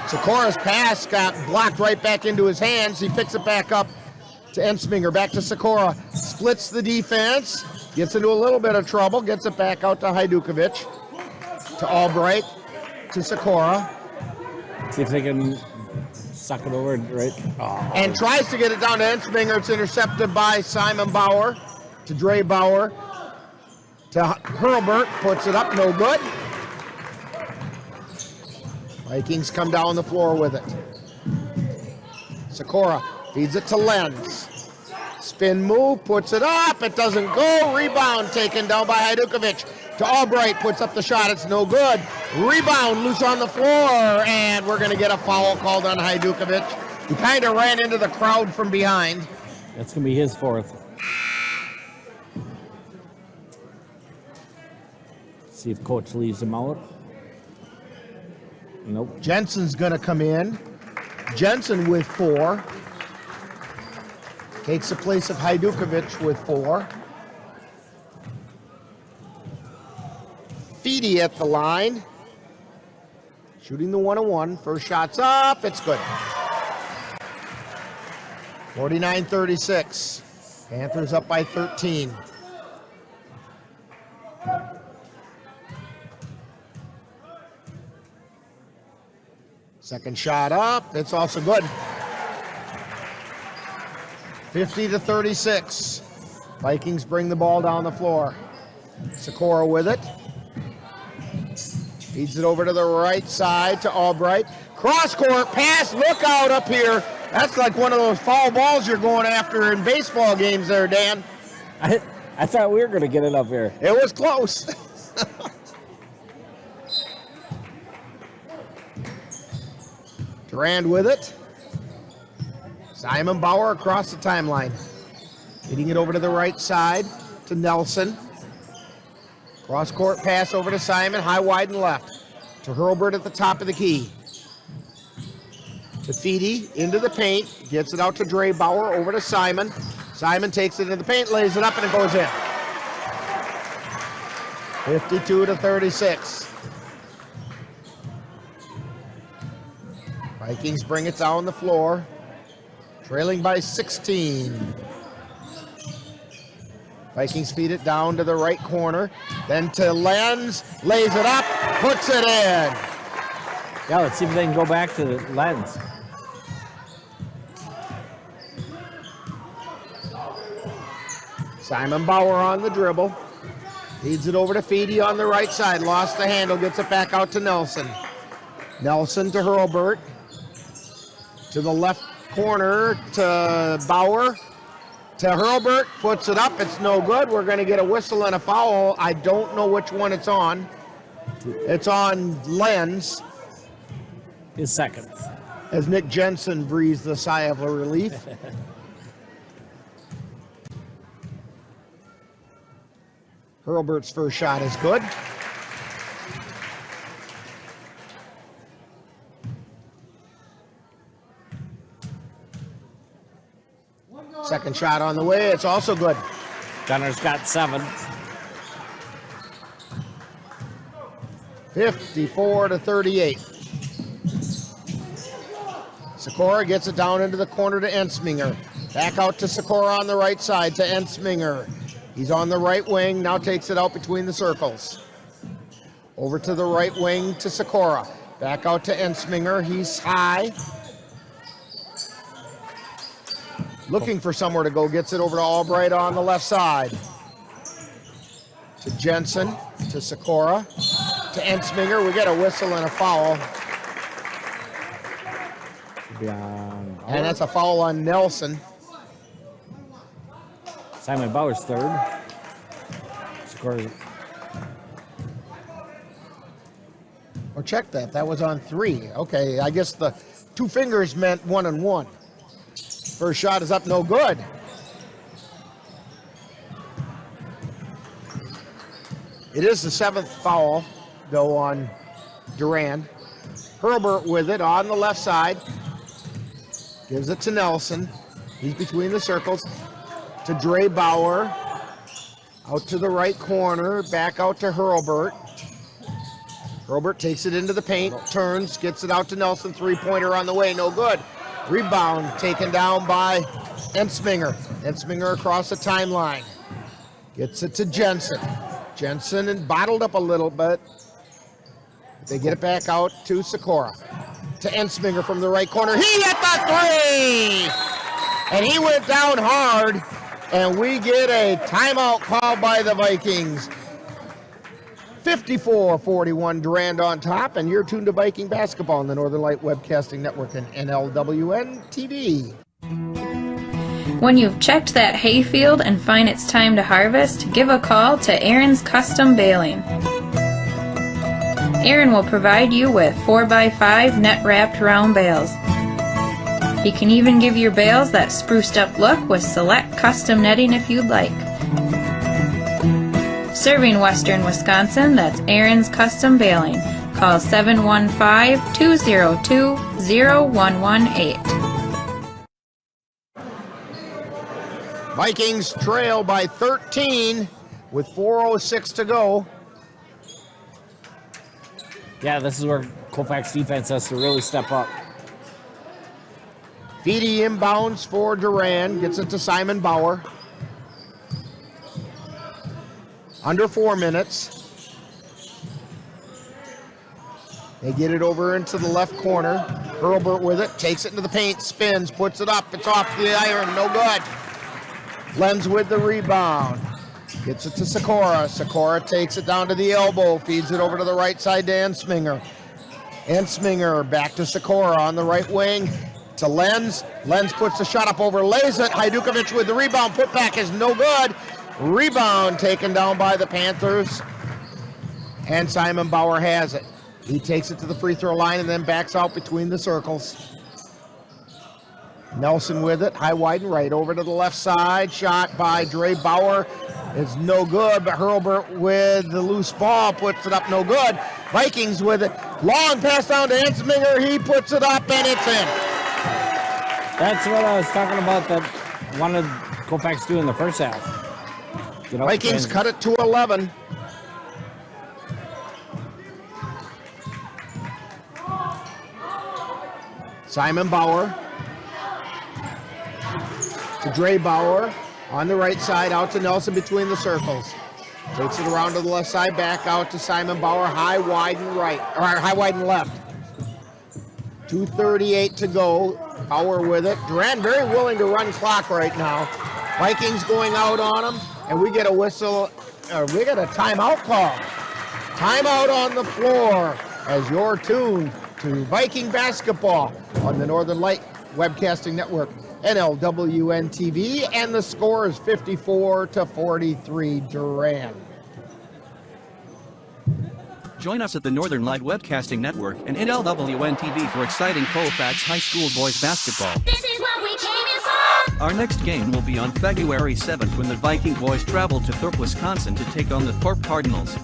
Sikora's pass got blocked right back into his hands. He picks it back up to Ensminger. Back to Sikora. Splits the defense. Gets into a little bit of trouble. Gets it back out to Hajdukovic. To Albright. To Sikora. See if they can suck it over, right? Oh. And tries to get it down to Ensminger. It's intercepted by Simon Bauer. To Dre Bauer. To Hurlbert. Puts it up. No good. Vikings come down the floor with it. Sikora feeds it to Lenz. Spin move, puts it up. It doesn't go. Rebound taken down by Hajdukovic. To Albright, puts up the shot. It's no good. Rebound loose on the floor. And we're going to get a foul called on Hajdukovic. He kind of ran into the crowd from behind. That's going to be his fourth. See if coach leaves him out. Nope. Jensen's going to come in. Jensen with 4. Takes the place of Hajdukovic with 4. Feedy at the line. Shooting the 1-on-1. First shot's up. It's good. 49-36. Panthers up by 13. Second shot up, it's also good. 50-36. Vikings bring the ball down the floor. Sikora with it. Feeds it over to the right side to Albright. Cross court pass, look out up here. That's like one of those foul balls you're going after in baseball games there, Dan. I thought we were going to get it up here. It was close. Durand with it. Simon Bauer across the timeline. Hitting it over to the right side to Nelson. Cross-court pass over to Simon, high, wide, and left. To Hurlbert at the top of the key. To Feedy, into the paint. Gets it out to Dre Bauer, over to Simon. Simon takes it into the paint, lays it up, and it goes in. 52-36. Vikings bring it down the floor, trailing by 16. Vikings feed it down to the right corner, then to Lenz, lays it up, puts it in. Yeah, let's see if they can go back to Lenz. Simon Bauer on the dribble, feeds it over to Feedy on the right side, lost the handle, gets it back out to Nelson. Nelson to Hurlbert. To the left corner to Bauer. To Hurlbert, puts it up. It's no good. We're going to get a whistle and a foul. I don't know which one it's on. It's on Lenz. His second. As Nick Jensen breathes the sigh of relief. Hurlbert's first shot is good. Second shot on the way, it's also good. Gunner's got 7. 54-38. Sikora gets it down into the corner to Ensminger. Back out to Sikora on the right side to Ensminger. He's on the right wing, now takes it out between the circles. Over to the right wing to Sikora. Back out to Ensminger, he's high. Looking for somewhere to go, gets it over to Albright on the left side. To Jensen, to Sikora, to Ensminger. We get a whistle and a foul. And that's a foul on Nelson. Simon Bauer's third. Sikora. Or check that, that was on 3. Okay, I guess the 2 fingers meant 1 and 1. First shot is up, no good. It is the 7th foul, though, on Durand. Hurlbert with it on the left side. Gives it to Nelson. He's between the circles. to Dre Bauer. Out to the right corner, back out to Hurlbert. Hurlbert takes it into the paint, turns, gets it out to Nelson. Three-pointer on the way, no good. Rebound taken down by Ensminger. Ensminger across the timeline. Gets it to Jensen. Jensen and bottled up a little bit. They get it back out to Sikora. To Ensminger from the right corner. He hit the three! And he went down hard. And we get a timeout call by the Vikings. 54-41, Durand on top, and you're tuned to Viking basketball on the Northern Light Webcasting Network and NLWN-TV. When you've checked that hayfield and find it's time to harvest, give a call to Aaron's Custom Baling. Aaron will provide you with 4x5 net-wrapped round bales. He can even give your bales that spruced up look with select custom netting if you'd like. Serving Western Wisconsin, that's Aaron's Custom Baling. Call 715-202-0118. Vikings trail by 13 with 4:06 to go. Yeah, this is where Colfax defense has to really step up. Feedy inbounds for Durand, gets it to Simon Bauer. Under 4 minutes. They get it over into the left corner. Hurlbert with it, takes it into the paint, spins, puts it up, it's off the iron, no good. Lenz with the rebound. Gets it to Sikora. Sikora takes it down to the elbow, feeds it over to the right side to Ensminger. Ensminger back to Sikora on the right wing. To Lenz. Lenz puts the shot up over, lays it. Hajdukovic with the rebound. Put back is no good. Rebound taken down by the Panthers. And Simon Bauer has it. He takes it to the free throw line and then backs out between the circles. Nelson with it. High, wide, and right. Over to the left side. Shot by Dre Bauer is no good, but Hurlbert with the loose ball puts it up, no good. Vikings with it. Long pass down to Ensminger. He puts it up, and it's in. That's what I was talking about that wanted Colfax to do in the first half. You know, Vikings cut it to 11. Simon Bauer to Dre Bauer on the right side, out to Nelson between the circles. Takes it around to the left side, back out to Simon Bauer, high, wide, and right, or high, wide, and left. 2:38 to go. Bauer with it. Durand very willing to run clock right now. Vikings going out on him, and we get a whistle. We get a timeout call. Timeout on the floor as you're tuned to Viking basketball on the Northern Light Webcasting Network, NLWN-TV, and the score is 54-43 Durand. Join us at the Northern Light Webcasting Network and NLWN-TV for exciting Colfax High School boys basketball. This is what we came here for! Our next game will be on February 7th when the Viking boys travel to Thorpe, Wisconsin to take on the Thorpe Cardinals.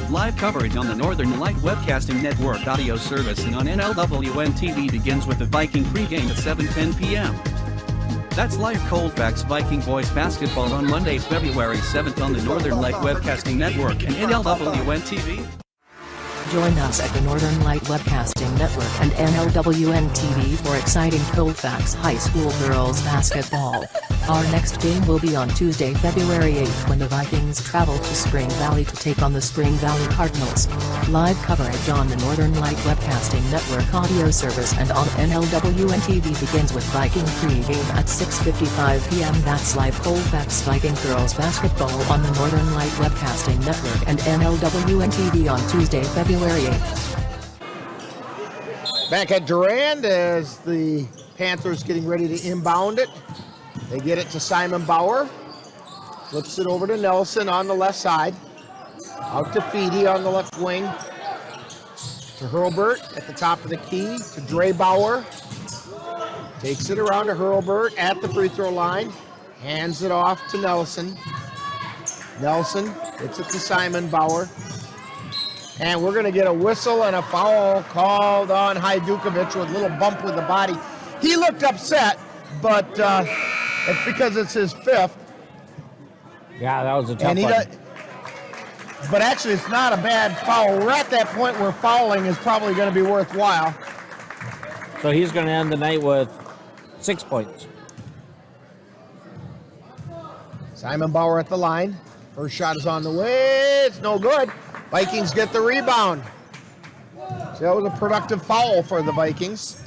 Live coverage on the Northern Light Webcasting Network audio service and on NLWN-TV begins with the Viking pregame at 7:10 p.m. That's live Colfax Viking Boys Basketball on Monday, February 7th on the Northern Light Webcasting Network and NLWN-TV. Join us at the Northern Light Webcasting Network and NLWN-TV for exciting Colfax High School girls basketball. Our next game will be on Tuesday, February 8th when the Vikings travel to Spring Valley to take on the Spring Valley Cardinals. Live coverage on the Northern Light Webcasting Network audio service and on NLWN-TV begins with Viking pregame at 6:55 p.m. That's live Colfax Viking girls basketball on the Northern Light Webcasting Network and NLWN-TV on Tuesday, February 8th. Back at Durand as the Panthers getting ready to inbound it. They get it to Simon Bauer. Flips it over to Nelson on the left side. Out to Feedy on the left wing. To Hurlbert at the top of the key. To Dre Bauer. Takes it around to Hurlbert at the free throw line. Hands it off to Nelson. Nelson gets it to Simon Bauer. And we're going to get a whistle and a foul called on Hajdukovic with a little bump with the body. He looked upset, but It's because it's his 5th. Yeah, that was a tough one. But actually, it's not a bad foul. We're at that point where fouling is probably going to be worthwhile. So he's going to end the night with 6 points. Simon Bauer at the line. First shot is on the way. It's no good. Vikings get the rebound. So that was a productive foul for the Vikings.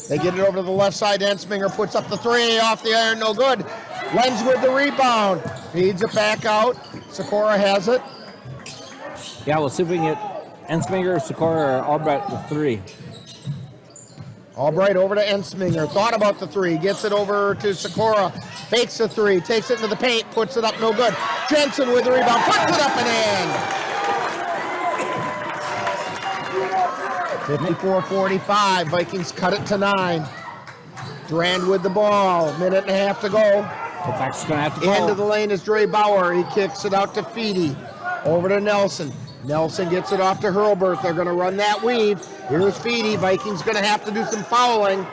They get it over to the left side. Ensminger puts up the 3 off the iron. No good. Lenz with the rebound. Feeds it back out. Sikora has it. Yeah, we'll see if we can get Ensminger, Sikora, or Albright with 3. Albright over to Ensminger. Thought about the 3. Gets it over to Sikora. Fakes the 3. Takes it into the paint. Puts it up. No good. Jensen with the rebound. Puts it up and in. 54-45. Vikings cut it to 9. Durand with the ball. Minute and a half to go. Colfax is going to have to call. Into the lane is Dre Bauer. He kicks it out to Feedy. Over to Nelson. Nelson gets it off to Hurlbert. They're going to run that weave. Here's Feedy. Vikings going to have to do some fouling.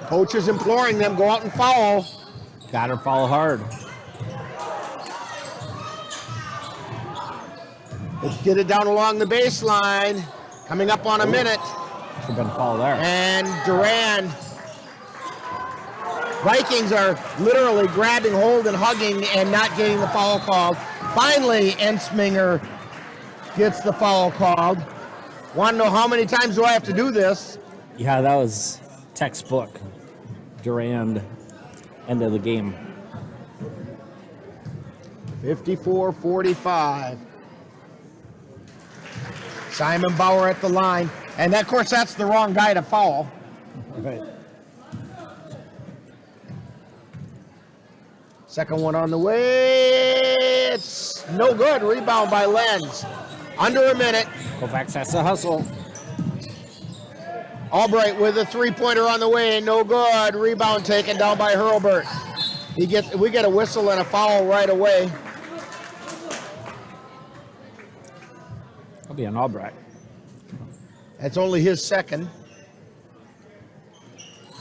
Coach is imploring them, go out and foul. Got to foul hard. Let's get it down along the baseline. Coming up on a minute. Should have been a foul there. And Durand. Vikings are literally grabbing hold and hugging and not getting the foul called. Finally, Ensminger gets the foul called. Want to know how many times do I have to do this? Yeah, that was textbook. Durand, end of the game. 54-45. Simon Bauer at the line. And of course, that's the wrong guy to foul. Right. Second one on the way. It's no good. Rebound by Lenz. Under a minute. Colfax has to hustle. Albright with a 3-pointer on the way. No good. Rebound taken down by Hurlbert. We get a whistle and a foul right away. That'll be an Albright. That's only his second.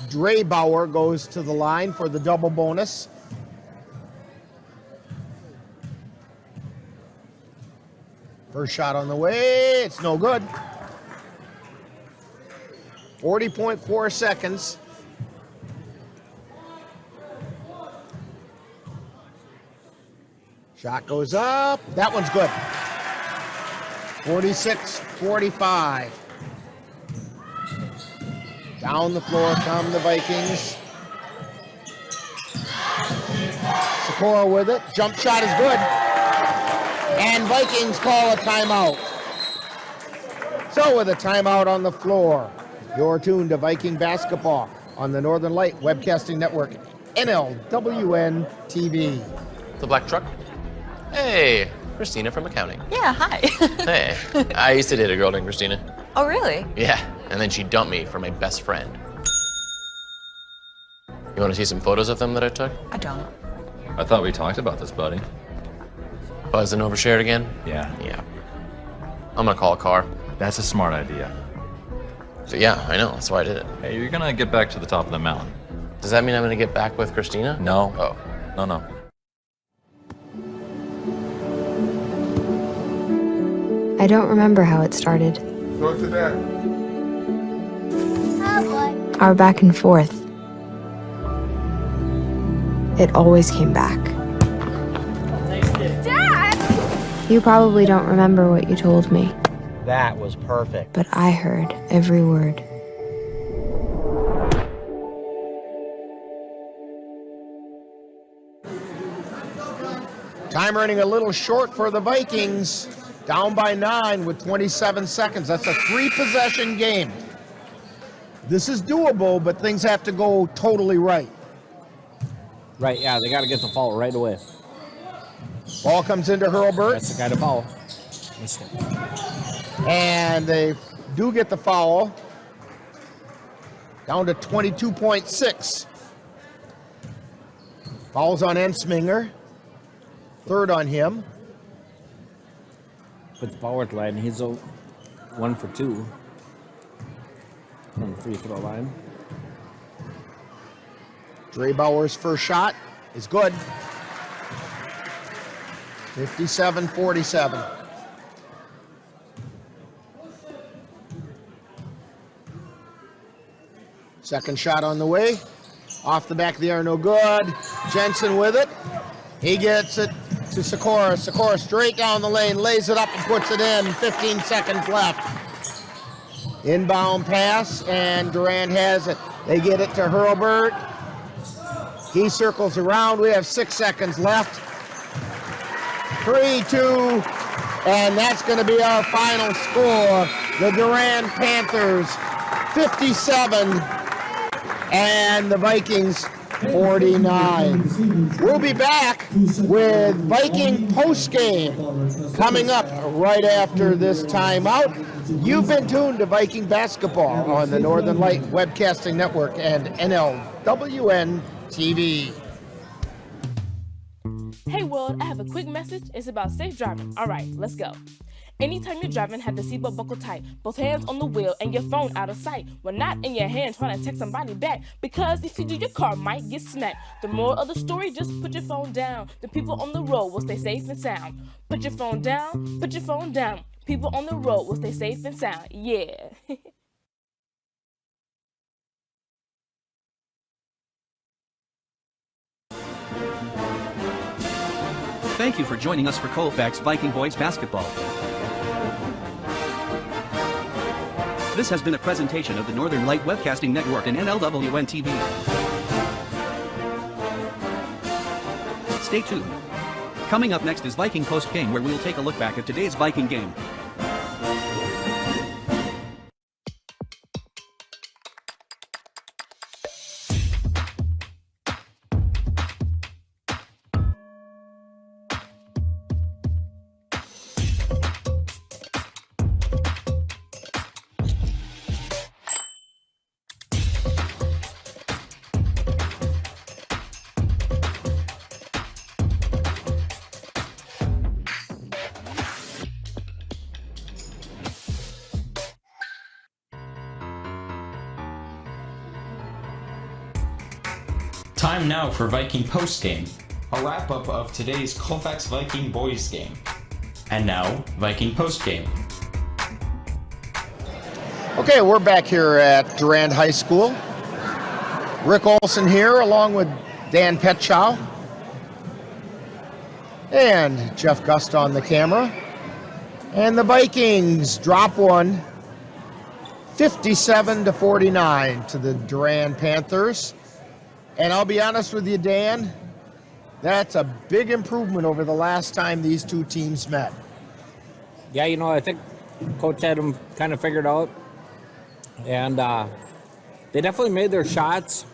Dre Bauer goes to the line for the double bonus. First shot on the way, it's no good. 40.4 seconds. Shot goes up, that one's good. 46-45. Down the floor come the Vikings. Sikora with it, jump shot is good. And Vikings call a timeout. So with a timeout on the floor, you're tuned to Viking basketball on the Northern Light Webcasting Network, NLWN-TV. The black truck? Hey, Christina from accounting. Yeah, hi. Hey, I used to date a girl named Christina. Oh, really? Yeah, and then she dumped me for my best friend. You want to see some photos of them that I took? I don't. I thought we talked about this, buddy. Buzz and overshared again? Yeah. Yeah. I'm gonna call a car. That's a smart idea. So yeah, I know, that's why I did it. Hey, you're gonna get back to the top of the mountain. Does that mean I'm gonna get back with Christina? No. Oh. No. I don't remember how it started. Go to that. Our back and forth. It always came back. Dad! You probably don't remember what you told me, That was perfect. but I heard every word. Time running a little short for the Vikings. Down by 9 with 27 seconds. That's a 3-possession game. This is doable, but things have to go totally right. Right, yeah, they got to get the foul right away. Ball comes into Hurlbert. That's the guy to foul. And they do get the foul. Down to 22.6. Fouls on Ensminger. Third on him. Put the forward line. He's 1 for 2 on the free throw line. Bauer's first shot is good. 57-47. Second shot on the way. Off the back of the arrow, no good. Jensen with it. He gets it to Sikora. Sikora straight down the lane, lays it up and puts it in. 15 seconds left. Inbound pass, and Durand has it. They get it to Hurlbert. He circles around. We have 6 seconds left. 3-2, and that's going to be our final score. The Durand Panthers 57 and the Vikings 49. We'll be back with Viking postgame coming up right after this timeout. You've been tuned to Viking basketball on the Northern Light Webcasting Network and NLWN-TV. Hey world, I have a quick message. It's about safe driving. All right, let's go. Anytime you're driving, have the seatbelt buckled tight, both hands on the wheel and your phone out of sight. When not in your hand trying to text somebody back, because if you do, your car might get smacked. The moral of the story, just put your phone down. The people on the road will stay safe and sound. Put your phone down, put your phone down. People on the road will stay safe and sound. Yeah. Thank you for joining us for Colfax Viking Boys Basketball. This has been a presentation of the Northern Light Webcasting Network and NLWN-TV. Stay tuned. Coming up next is Viking Post Game, where we will take a look back at today's Viking game. Time now for Viking postgame, a wrap-up of today's Colfax Viking Boys game. And now, Viking postgame. Okay, we're back here at Durand High School. Rick Olson here, along with Dan Petchow and Jeff Gust on the camera. And the Vikings drop one, 57-49 to the Durand Panthers. And I'll be honest with you, Dan, that's a big improvement over the last time these two teams met. Yeah, you know, I think Coach had them kind of figured out. And they definitely made their shots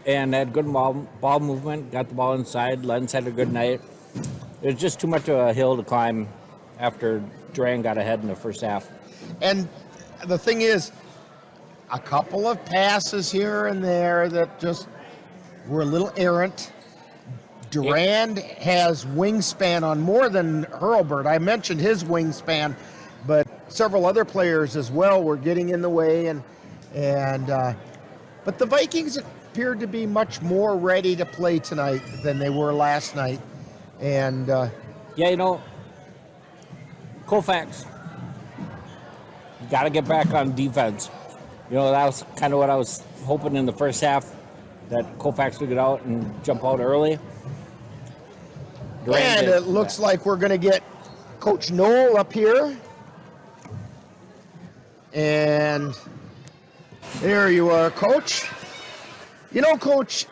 and had good ball movement, got the ball inside. Lenz had a good night. It was just too much of a hill to climb after Durand got ahead in the first half. And the thing is, a couple of passes here and there that just were a little errant. Durand has wingspan on more than Hurlbert. I mentioned his wingspan, but several other players as well were getting in the way. But the Vikings appeared to be much more ready to play tonight than they were last night. And yeah, you know, Colfax, you got to get back on defense. You know, that was kind of what I was hoping in the first half, that Colfax would get out and jump out early. And it looks like we're going to get Coach Knoll up here. And there you are, Coach. You know, Coach,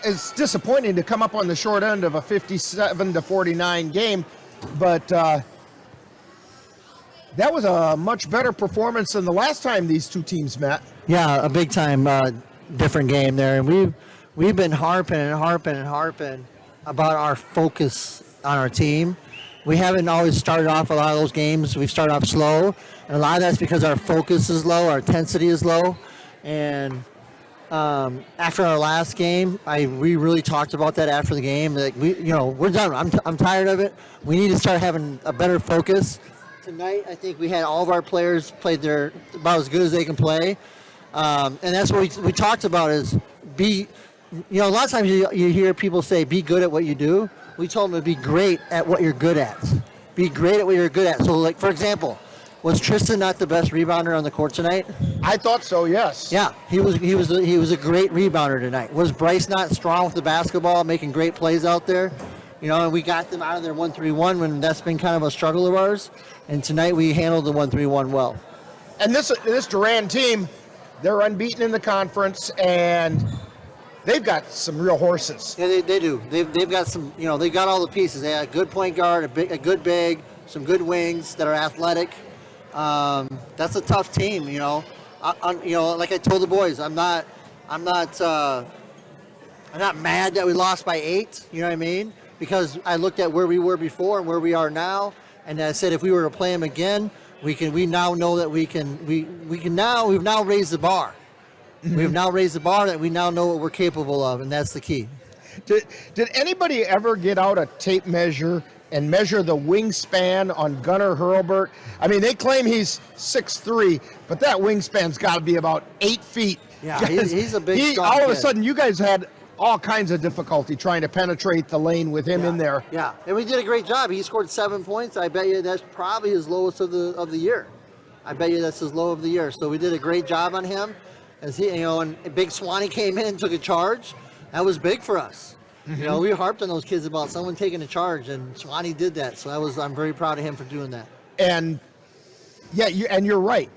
it's disappointing to come up on the short end of a 57-49 game, but that was a much better performance than the last time these two teams met. Yeah, a big time different game there, and we've been harping about our focus on our team. We haven't always started off a lot of those games. We've started off slow, and a lot of that's because our focus is low, our intensity is low, and after our last game, we really talked about that after the game. Like we're done. I'm tired of it. We need to start having a better focus. Tonight, I think we had all of our players played about as good as they can play. And that's what we talked about is a lot of times you hear people say, be good at what you do. We told them to be great at what you're good at. Be great at what you're good at. So, like, for example, was Tristan not the best rebounder on the court tonight? I thought so, yes. Yeah, he was a great rebounder tonight. Was Bryce not strong with the basketball, making great plays out there? And we got them out of their 1-3-1 when that's been kind of a struggle of ours. And tonight we handled the 1-3-1 well. And this Durand team, they're unbeaten in the conference, and they've got some real horses. Yeah, they do. They've got some. They got all the pieces. They got a good point guard, a good big, some good wings that are athletic. That's a tough team. Like I told the boys, I'm not mad that we lost by 8. You know what I mean? Because I looked at where we were before and where we are now, and I said if we were to play them again, we now know that we've now raised the bar. Mm-hmm. We've now raised the bar that we now know what we're capable of, and that's the key. Did anybody ever get out a tape measure and measure the wingspan on Gunnar Hurlbert? I mean, they claim he's 6'3", but that wingspan's got to be about 8 feet. Yeah, he's a big strong all of a kid. sudden, you guys had all kinds of difficulty trying to penetrate the lane with him in there. Yeah, and we did a great job. He scored 7 points. I bet you that's probably his lowest of the year. I bet you that's his low of the year. So we did a great job on him. As he, and Big Swanee came in and took a charge. That was big for us. Mm-hmm. We harped on those kids about someone taking a charge, and Swanee did that. So I'm very proud of him for doing that. And yeah, you're right.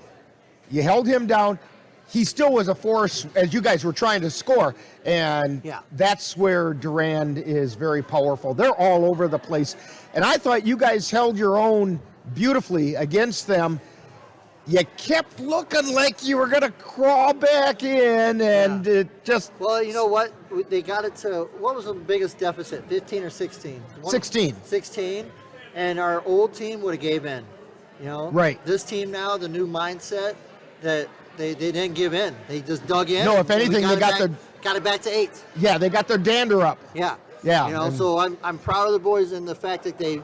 You held him down. He still was a force as you guys were trying to score, and that's where Durand is very powerful. They're all over the place, and I thought you guys held your own beautifully against them. You kept looking like you were going to crawl back in, and it just... Well, you know what? They got it to... What was the biggest deficit, 15 or 16? 16. 16, and our old team would have gave in, Right. This team now, the new mindset, that they didn't give in. They just dug in. No, if anything, they got it back to 8. Yeah, they got their dander up. Yeah. Yeah. So I'm proud of the boys and the fact that the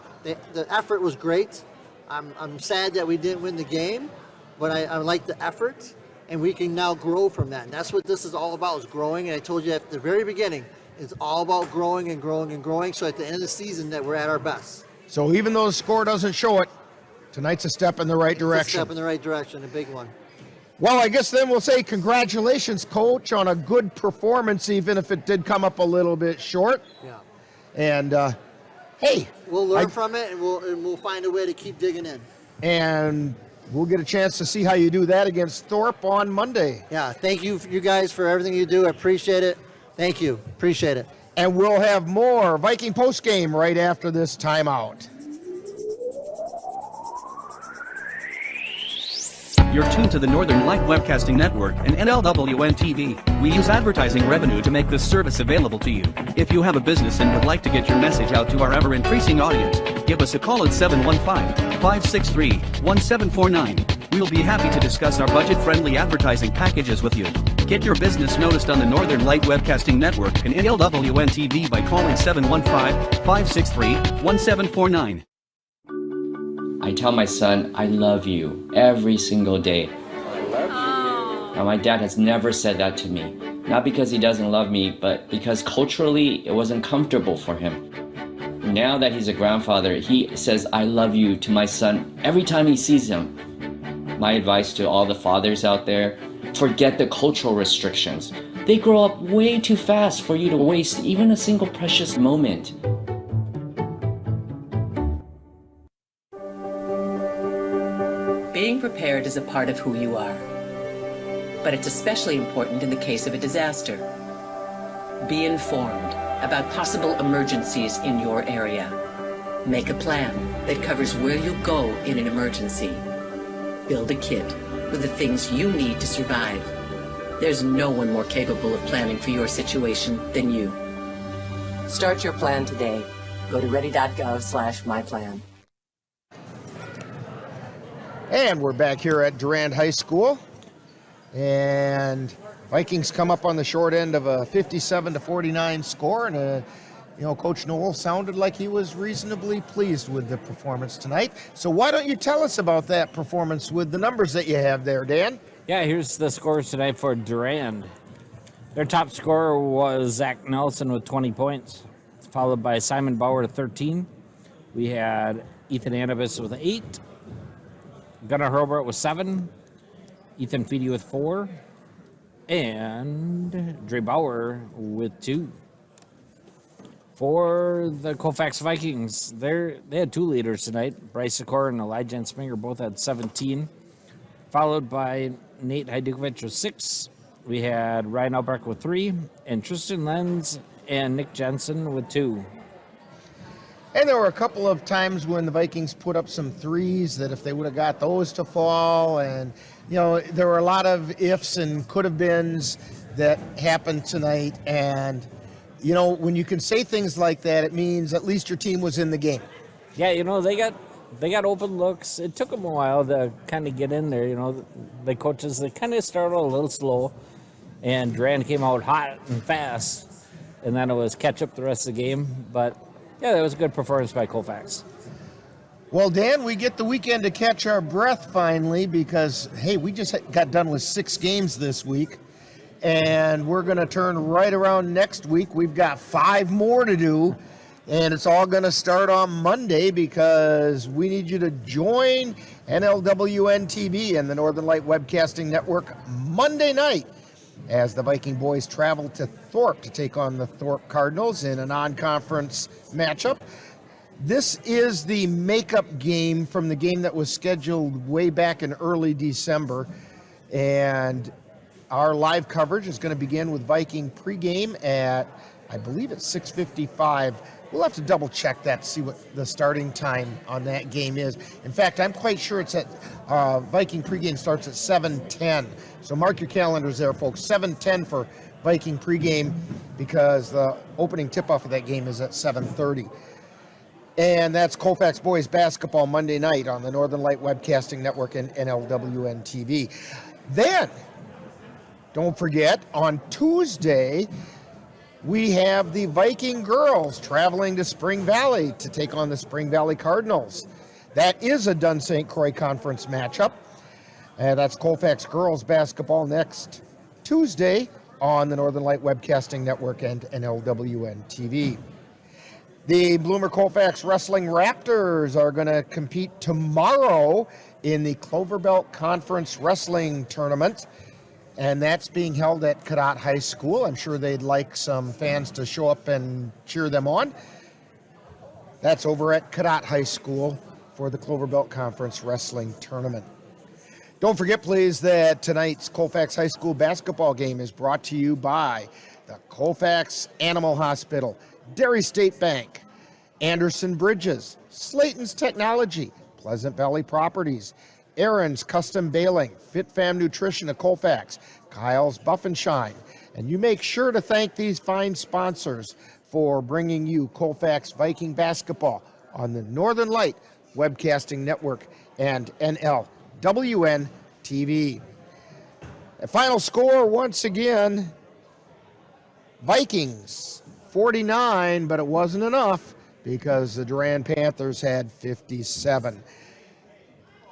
effort was great. I'm sad that we didn't win the game. But I like the effort, and we can now grow from that. And that's what this is all about, is growing. And I told you at the very beginning, it's all about growing and growing and growing. So at the end of the season, that we're at our best. So even though the score doesn't show it, tonight's a step in the right direction. It's a step in the right direction, a big one. Well, I guess then we'll say congratulations, Coach, on a good performance, even if it did come up a little bit short. Yeah. And, hey. We'll learn from it, and we'll find a way to keep digging in. And... we'll get a chance to see how you do that against Thorpe on Monday. Yeah, thank you guys for everything you do. I appreciate it. Thank you. Appreciate it. And we'll have more Viking postgame right after this timeout. You're tuned to the Northern Light Webcasting Network and NLWN-TV. We use advertising revenue to make this service available to you. If you have a business and would like to get your message out to our ever-increasing audience, give us a call at 715-563-1749. We'll be happy to discuss our budget-friendly advertising packages with you. Get your business noticed on the Northern Light Webcasting Network and NLWN-TV by calling 715-563-1749. I tell my son, I love you every single day. I love you. Now, my dad has never said that to me. Not because he doesn't love me, but because culturally it wasn't comfortable for him. Now that he's a grandfather, he says, I love you to my son every time he sees him. My advice to all the fathers out there, forget the cultural restrictions. They grow up way too fast for you to waste even a single precious moment. Being prepared is a part of who you are, but it's especially important in the case of a disaster. Be informed about possible emergencies in your area. Make a plan that covers where you'll go in an emergency. Build a kit with the things you need to survive. There's no one more capable of planning for your situation than you. Start your plan today. Go to ready.gov/myplan. And we're back here at Durand High School. And Vikings come up on the short end of a 57-49 score. And, Coach Noel sounded like he was reasonably pleased with the performance tonight. So why don't you tell us about that performance with the numbers that you have there, Dan? Yeah, here's the scores tonight for Durand. Their top scorer was Zach Nelson with 20 points, followed by Simon Bauer with 13. We had Ethan Anibis with 8. Gunnar Herbert with 7. Ethan Feedy with 4. And Dre Bauer with 2. For the Colfax Vikings, they had 2 leaders tonight. Bryce Sikora and Elijah Sminger both had 17. Followed by Nate Hajdukovic with 6. We had Ryan Albrecht with 3. And Tristan Lenz and Nick Jensen with 2. And there were a couple of times when the Vikings put up some threes that if they would have got those to fall, and there were a lot of ifs and could have beens that happened tonight. And when you can say things like that, it means at least your team was in the game. Yeah, they got open looks. It took them a while to kind of get in there. The coaches, they kind of started a little slow, and Durand came out hot and fast, and then it was catch up the rest of the game. But yeah, that was a good performance by Colfax. Well, Dan, we get the weekend to catch our breath finally because, hey, we just got done with 6 games this week, and we're going to turn right around next week. We've got 5 more to do, and it's all going to start on Monday because we need you to join NLWN-TV and the Northern Light Webcasting Network Monday night as the Viking boys travel to Thorpe to take on the Thorpe Cardinals in a non-conference matchup. This is the makeup game from the game that was scheduled way back in early December, and our live coverage is going to begin with Viking pregame at, I believe it's 6:55. We'll have to double check that to see what the starting time on that game is. In fact, I'm quite sure it's at Viking pregame starts at 7:10. So mark your calendars there, folks. 7:10 for Viking pregame because the opening tip-off of that game is at 7:30. And that's Colfax Boys Basketball Monday night on the Northern Light Webcasting Network and NLWN-TV. Then, don't forget, on Tuesday, we have the Viking girls traveling to Spring Valley to take on the Spring Valley Cardinals. That is a Dunn St. Croix Conference matchup. And that's Colfax girls basketball next Tuesday on the Northern Light Webcasting Network and NLWN-TV. The Bloomer Colfax Wrestling Raptors are going to compete tomorrow in the Clover Belt Conference Wrestling Tournament. And that's being held at Cadott High School. I'm sure they'd like some fans to show up and cheer them on. That's over at Cadott High School for the Clover Belt Conference Wrestling Tournament. Don't forget, please, that tonight's Colfax High School basketball game is brought to you by the Colfax Animal Hospital, Derry State Bank, Anderson Bridges, Slayton's Technology, Pleasant Valley Properties, Aaron's Custom Baling, Fit Fam Nutrition of Colfax, Kyle's Buff and Shine. And you make sure to thank these fine sponsors for bringing you Colfax Viking basketball on the Northern Light Webcasting Network and NLWN-TV. A final score once again, Vikings 49, but it wasn't enough because the Durand Panthers had 57.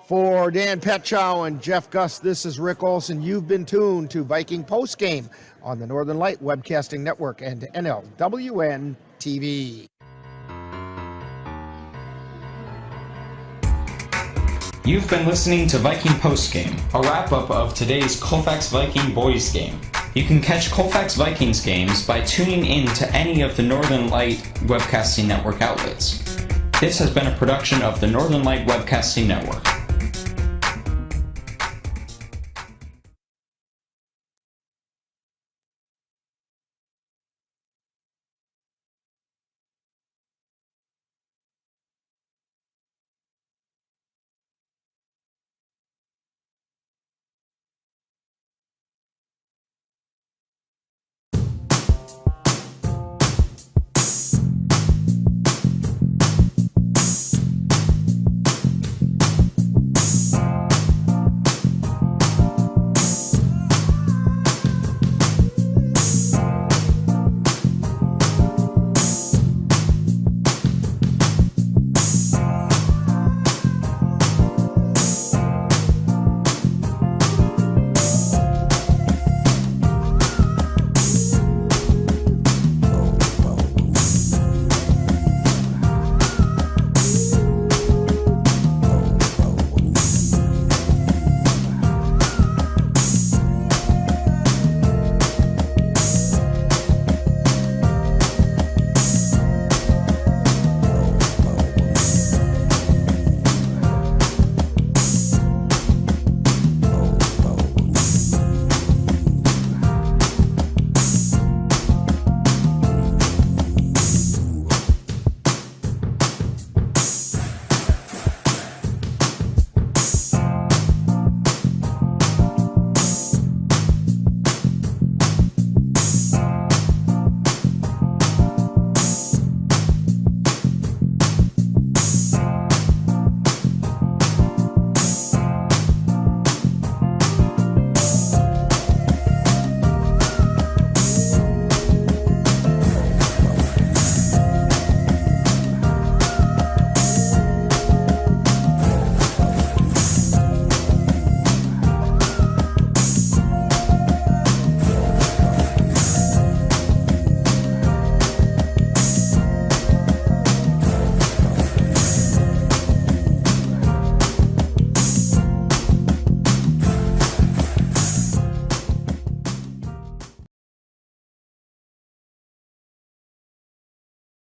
For Dan Petchow and Jeff Gus, this is Rick Olson. You've been tuned to Viking Postgame on the Northern Light Webcasting Network and NLWN-TV. You've been listening to Viking Postgame, a wrap-up of today's Colfax Viking Boys game. You can catch Colfax Vikings games by tuning in to any of the Northern Light Webcasting Network outlets. This has been a production of the Northern Light Webcasting Network.